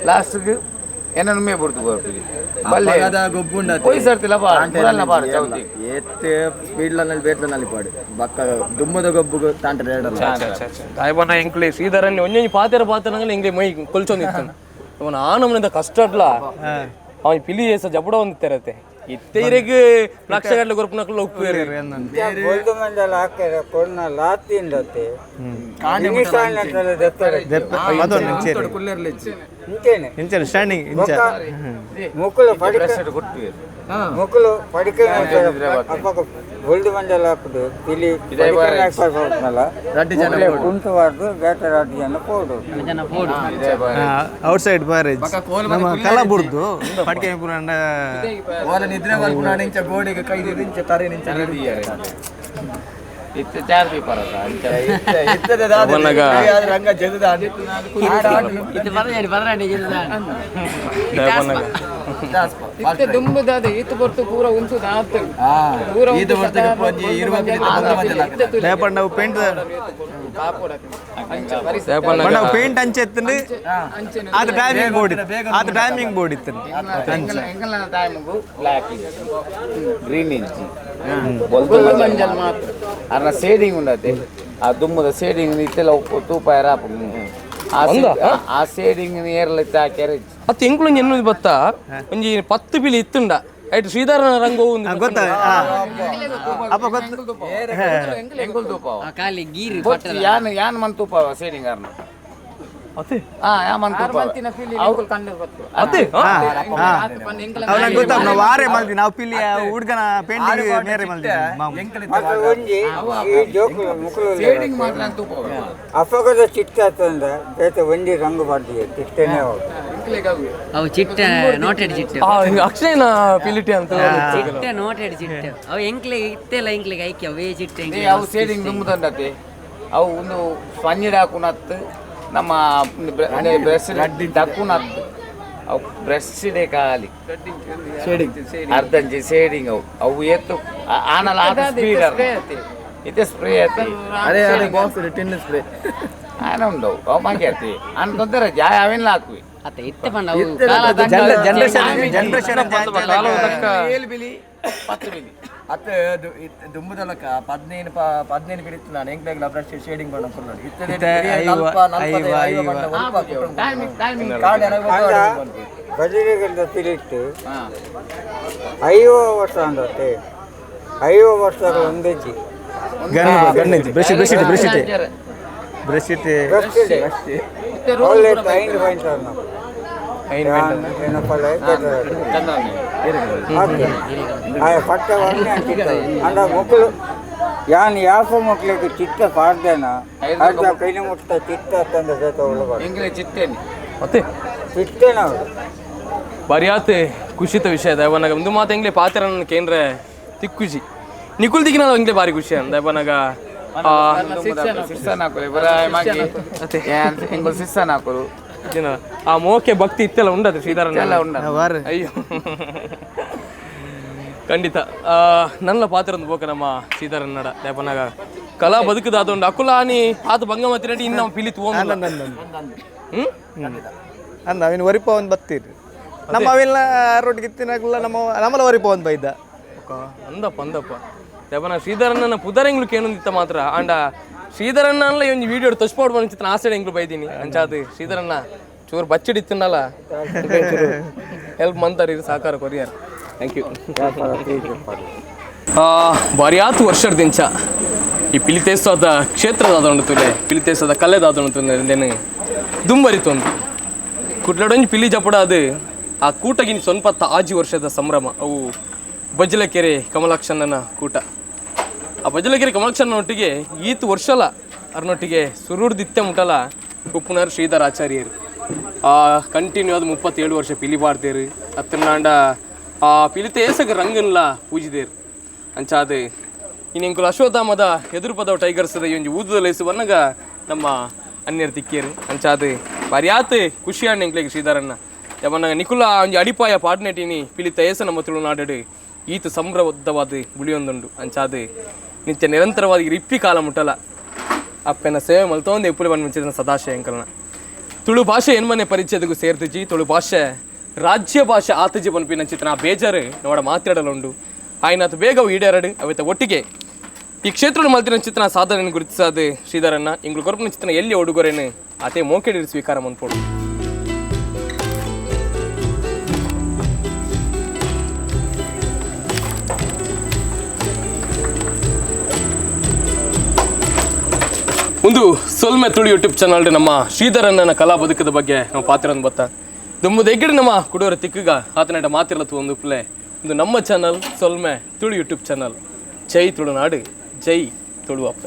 ಲಾಸ್ಟ್ಗೆ ಏನೋ ಮೇ ಬಿಡ್ತು ಬರ್ತೀವಿ ಗೊಬ್ಬುಂಡ ಪೊಯ್ಸರ್ತಿಲ್ಲ ಪಾಡು ಚೌತಿ ಎತ್ತೆ ಸ್ಪೀಡ್ಲನಲ್ಲಿ ಬೇಟ್ಲನಲ್ಲಿ ಪಾಡು ಬಕ್ಕ ದುಮ್ಮದ ಗೊಬ್ಬು ತಾಂಟ ರೇಡಲ್ಲ ದಾಯಬನ ಎಂಕ್ಲೆ ಶ್ರೀಧರನ್ನೇ ಒಂಜೊಂಜಿ ಪಾತೆರಂಗಲ್ಲಿ ಎಂಗ್ಲೆ ಮೈ ಕೊಲ್ಚೊಂದಿತ್ತು ಅವನ ಆ ನಮ್ಮನಿಂದ ಕಷ್ಟ ಅಟ್ಲ ಅವನ ಪಿಲಿ ಏಸ ಜಪಡ ಒಂದಿತ್ತಿರತ್ತೆ ಇತ್ತೈರೆಗೆ ಲಕ್ಷಗಟ್ಟಲೆ ಗುರುಪುನಕ್ಕಲ್ಲ ಉಪ್ಪು ಬೊಲ್ದು ಮಂಜಾಲ ಹಾಕಿದ ಕೊಡ್ನ ಲಾತಿಂದತ್ತೆ ಸ್ಟ್ಯಾಂಡಿಂಗ್ ಮುಕ್ಕಳು ಪಡಿಕೆ ಬೊಲ್ದು ಮಂಜಾಲ ಹಾಕುದು ಇಲ್ಲಿ ಕುಂಟುವಾರ್ದು ಬೇಟೆ 2 ಜನ ಪೋಡು ಔಟ್ ಸೈಡ್ ಬ್ಯಾರೇಜ್ ನಮ್ಮ ಕಲಬುರ್ದು ಪಡಿಕೆ ಪುರಾಂಡ ನಿದ್ರೆ ಇಂಚ ಗೋಡೆಗೆ ಕೈ ಇಂಚ ತರೆ ನಿಂಚ ಇತ್ತು ಚಾರ್ ಪೇಪರ್ ರಂಗ ಜಗದ ದುಂಬುದಾದ ಈತ ಬರ್ತು ಪೂರ ಉಂಚುದ ಪೇಂಟ್ ಅಂಚೆತ್ತಂದು ಅದು ಟೈಮಿಂಗ್ ಬೋರ್ಡ್ ಇತ್ತು ಟೈಮಿಂಗು ಬ್ಲಾಕ್ ಗ್ರೀನ್ ಇಂಚಿ ಮಂಜಲ್ ಮಾತ್ರ ಅದ್ರ ಸೇಡಿಂಗ್ ఉండతే ಆ ದುಮ್ಮದ ಸೇಡಿಂಗ್ ಇತ್ತೆಲ್ಲ ತೂಪಾಯ ರಾಪ ಆ ಸೇಡಿಂಗ್ ಏರ್ಲ ಹಾಕ್ಯಾರ ಅತ್ತು ಎಂಕ್ಲು ಎನ್ನುವುದು ಬತ್ತ ಒಂಜಿ 10 ಪಿಲಿ ಇತ್ತುಂಡ ಐಟ್ ಶ್ರೀಧರನ ರಂಗ ಗೊತ್ತಾ ಎಂಕುಲ್ ತೂಪಾವ ಖಾಲಿ ಗೀರಿ ಯಾನ್ ಮನ್ ತೂಪಾವ ಸೇಡಿಂಗ್ ಅರ್ನ ಅತ್ತೆ ಯಾಮನ್ ತೂಪಾವ ನಾವು ವಾರೆ ಮಲ್ದಿ ನಾವು ಪಿಲ್ಲಿ ಹುಡುಗನ ಪೇಂಟಿಂಗ್ ಮೇರೆ ಮಲ್ದಿ ಸೇಡಿಂಗ್ ಮಾತ್ರ ತೂಪಾವ ಅಪಗದ ಚಿಟ್ಟ ಆತಂದ ಬೇತೆ ಒಂಜಿ ರಂಗು ಬಾರ್ದಿಗೆ ಚಿಟ್ಟನೇ ಅವು ಚಿಟ್ಟ ನೋಟೆಡ್ ಚಿಟ್ಟ ಅಕ್ಷಯನ ಪಿಲಿಟಿ ಅಂತ ಚಿಟ್ಟ ನೋಟೆಡ್ ಚಿಟ್ಟ ಅವು ಎಂಕ್ಲೆ ಇತ್ತೆಲ್ಲ ಎಂಕ್ಲೆಗೆ ಐಕ್ಯ ಅವೇ ಚಿಟ್ಟ ಅವು ಸೇಡಿಂಗ್ ದುಮ್ಮದಂಡತೆ ಅವು ಒಂದು ಪಂಜಿಡ ಹಾಕುನತ್ತು ನಮ್ಮ ಬ್ರಷ್ ಡಕ್ಕುನ ಬ್ರಷ್ಡೆ ಖಾಲಿ ಅರ್ಧಂಜಿ ಶೇಡಿಂಗ್ ಅವು ಎತ್ತು ಆನಲ್ಲ ಸ್ಪೀಡ್ ಇತ್ತೆ ಸ್ಪ್ರೇ ಐತಿ ಅದೇ ಅದೇ ಬಾಕ್ಸ್ ಟಿನ್ ಸ್ಪ್ರೇ ಆನ ಉಂಡವು ಅವು ಮಂಗೆ ಐತಿ ಅನ್ ತೊಂದರೆ ಜಾಯ ಅವೆಲ್ಲ ಹಾಕುವಿ ಅತ್ತೆ ಇತ್ತೆ ಪಂಡ ಏಳು ಬಿಲಿ 10 ಬಿಲಿ ಅತ್ತೆ ದುಂಬುದಲಕ 15 ಬಿಡಿತ್ತು ನಾನು ಹೆಂಗ್ಲಾಗ್ಲ ಬ್ರಷ್ ಶೇಡಿಂಗ್ ಮಾಡೋಣ ಫುಲ್ ನೋಡಿ ಬದಿಗೆಲ್ಲ ತಿರುಗಿಟ್ಟು 5 ವರ್ಷ ಅಂದತ್ತೆ 5 ವರ್ಷದ ಒಂದೆಜ್ಜಿ ಬ್ರಷ್ ಇಟ್ಟೆ ಒಳ್ಳೆ ಟೈಮ್ ಪಾಯಿಂಟ್ ಪಟ್ಟ ಅಂದ ಮಕ್ಕಳು ಯಾನ್ ಯಾಪ ಮಕ್ಳಿಗೆ ಚಿತ್ತ ಪಾಡ್ದೇನ ಅರ್ಧ ಕೈನ ಮುಟ್ಟ ಚಿತ್ತ ತಂದ ಚಿತ್ತೇನೆ ಮತ್ತೆ ಚಿತ್ತೇನ ಬರಿಯಾತೆ ಖುಷಿತ ವಿಷಯ ದಯವನಾಗ ಒಂದು ಮಾತು ಹೆಂಗ್ಲೆ ಪಾತ್ರ ನನ್ನ ಕೇಂದ್ರ ತಿಕ್ಕುಜಿ ನಿಕುಲ್ ದಿಗಿನ ಹೆಂಗ್ಲೆ ಭಾರಿ ಖುಷಿ ಅಂದ ದಯವನಾಗ ಶಿಸ್ಸನ್ ಹಾಕೋರು ಬರ ಮಾಗಿ ಹೆಂಗಲ್ ಶಿಸ್ಸನ್ ಹಾಕೋರು ಆ ಮೋಕೆ ಭಕ್ತಿ ಇತ್ತೆಲ್ಲ ಉಂಡದು ಶ್ರೀಧರನ ಅಯ್ಯೋ ಖಂಡಿತ ನನ್ನ ಪಾತ್ರ ಒಂದು ಬೋಕ ನಮ್ಮ ಶ್ರೀಧರನ್ನಡ ದೇಪನಾಗ ಕಲಾ ಬದುಕದ ಅದೊಂದು ಅಕುಲಾನಿ ಆತ ಭಂಗ ಮಾತಿನಡಿ ಇನ್ನು ನಾವು ಪಿಲಿ ತಗೊಂಡ್ ಅಂದ ಅವಿನ ವರಿಪ ಒಂದು ಬತ್ತೀರಿ ನಮ್ಮ ಅವಿನ ರೊಟ್ಟಿಗೆ ಇತ್ತಿನಾಗಲ್ಲ ನಮ್ಮಲ್ಲ ವರಿಪ ಒಂದು ಬೈದ ಅಂದಪ್ಪ ದೇಪನ ಶ್ರೀಧರನ್ನ ಪುದರೆಂಗ್ಲು ಕೇನೊಂದಿತ್ತ ಮಾತ್ರ ಅಂಡ ಶ್ರೀಧರನ್ನ ಒಂದು ವಿಡಿಯೋ ತಚ್ಪಾಡು ಬಂದಿತ್ತು ಆಸೆ ಹೆಂಗ್ಲು ಬೈದೀನಿ ಅಂಚಾದು ಶ್ರೀಧರನ್ನ ಚೂರು ಬಚ್ಚಿಡಿತ್ತಿನಲ್ಲ ಹೆಲ್ಪ್ ಮಂತಾರಿ ಸಾಕಾರ ಕೊರಿಯರ್ ಥ್ಯಾಂಕ್ ಯು ಭಾರಿ ಆತು ವರ್ಷದ ದಿಂಚ ಈ ಪಿಲಿತೇಸದ ಕ್ಷೇತ್ರದ ಆದೊಂಡುತ್ತಲೆ ಪಿಲಿತೇಸದ ಕಲೆದ ಆದೊಂಡುತ್ತೇನೆ ದುಂಬರಿತೊಂದು ಕುಟ್ಲಡೊಂಜಿ ಪಿಲಿ ಜಪಡ ಅದು ಆ ಕೂಟಗಿನ ಸೊನ್ಪತ್ತ ಆಜಿ ವರ್ಷದ ಸಂಭ್ರಮ ಅವು ಬಜ್ಲಕೆರೆ ಕಮಲಾಕ್ಷಣ್ಣನ ಕೂಟ ಆ ಬಜ್ಲಕೆರೆ ಕಮಲಾಕ್ಷಣ್ಣನೊಟ್ಟಿಗೆ ಈತು ವರ್ಷಲ ಅರ್ನೊಟ್ಟಿಗೆ ಸುರುಡ್ದಿತ್ತೆ ಮುಟಲ ಕುಪ್ಪುನರ್ ಶ್ರೀಧರ ಆಚಾರ್ಯರು ಕಂಟಿನ್ಯೂ ಅದು 37 ವರ್ಷ ಪಿಲಿ ಬಾಡ್ತೇರು ಅತ್ತನಾಂಡ ಆ ಪಿಲಿತೇಸಗ ರಂಗನ್ಲ ಪೂಜಿದೇರು ಅಂಚಾದ ಇನ್ನೆಂಕುಲು ಅಶ್ವತ್ಥಾಮದ ಎದುರು ಪದವ ಟೈಗರ್ಸ್ದ ಈ ಒಂದು ಊದದ ಲೇಸು ಬನ್ನಗ ನಮ್ಮ ಅನ್ಯರು ತಿಕ್ಕೇರು ಅಂಚಾದ ಬರ್ಯಾತ್ ಖುಷಿ ಎಂಕ್ಲೆಗೆ ಶ್ರೀಧರನ್ನ ಯಾವನ್ನಾಗ ನಿಕುಲ ಒಂಜಿ ಅಡಿಪಾಯ ಪಾಡ್ನೆಟಿನಿ ಪಿಲಿತೇಸ ನಮ್ಮ ತುಳುನಾಡು ಈತ ಸಂಭ್ರಮವಾದ ಗುಳಿಯೊಂದುಂಡು ಅಂಚಾದ ನಿತ್ಯ ನಿರಂತರವಾಗಿ ರಿಪ್ಪಿ ಕಾಲ ಮುಟ್ಟಲ ಅಪ್ಪನ ಸೇವೆ ಮಲ್ತೊಂದು ಎಪ್ಪುಲಿ ಬಂದು ಮುಂಚಿದ ಸದಾಶಯ ಅಂಕಲ್ನ ತುಳು ಭಾಷೆ ಎನ್ಮನೆ ಪರಿಚಯದಗೂ ಸೇರ್ತಜಿ ತುಳು ಭಾಷೆ ರಾಜ್ಯ ಭಾಷೆ ಆತಜಿ ಪನ್ಪಿನ ಚಿತ್ರ ಬೇಜಾರು ನೋಡ ಮಾತಾಡಲುಂಡು ಆಯ್ನತ್ತು ಬೇಗ ಈಡೇರಡು ಅವತ್ತ ಒಟ್ಟಿಗೆ ಈ ಕ್ಷೇತ್ರದ ಮಲ್ತಿನ ಚಿತ್ರ ಸಾಧನೆ ಗುರುತಿಸಾದ ಶ್ರೀಧರನ್ನ ಇಂಗ್ಳು ಕೊರಪಿನ ಚಿತ್ರ ಎಲ್ಲಿ ಹುಡುಗರೇನು ಅದೇ ಮೋಕೆಡಿ ಸ್ವೀಕಾರ ಮನ್ಪೋಡು ಒಂದು ಸೊಲ್ಮೆ ತುಳು ಯೂಟ್ಯೂಬ್ ಚಾನಲ್ ನಮ್ಮ ಶ್ರೀಧರಣ್ಣನ ಕಲಾ ಬದುಕದ ಬಗ್ಗೆ ನಾವು ಪಾತ್ರ ಬತ್ತ ದುಂಬುದ ಎಗ್ಗಡೆ ನಮ್ಮ ಕುಡೋರ ತಿಕ್ಕಗ ಆತನ ಮಾತಿರತ್ತು ಒಂದು ಪ್ಲೇ ಒಂದು ನಮ್ಮ ಚಾನಲ್ ಸೊಲ್ಮೆ ತುಳು ಯೂಟ್ಯೂಬ್ ಚಾನಲ್ ಜೈ ತುಳುನಾಡು ಜೈ ತುಳು ಅಪ್ಪ.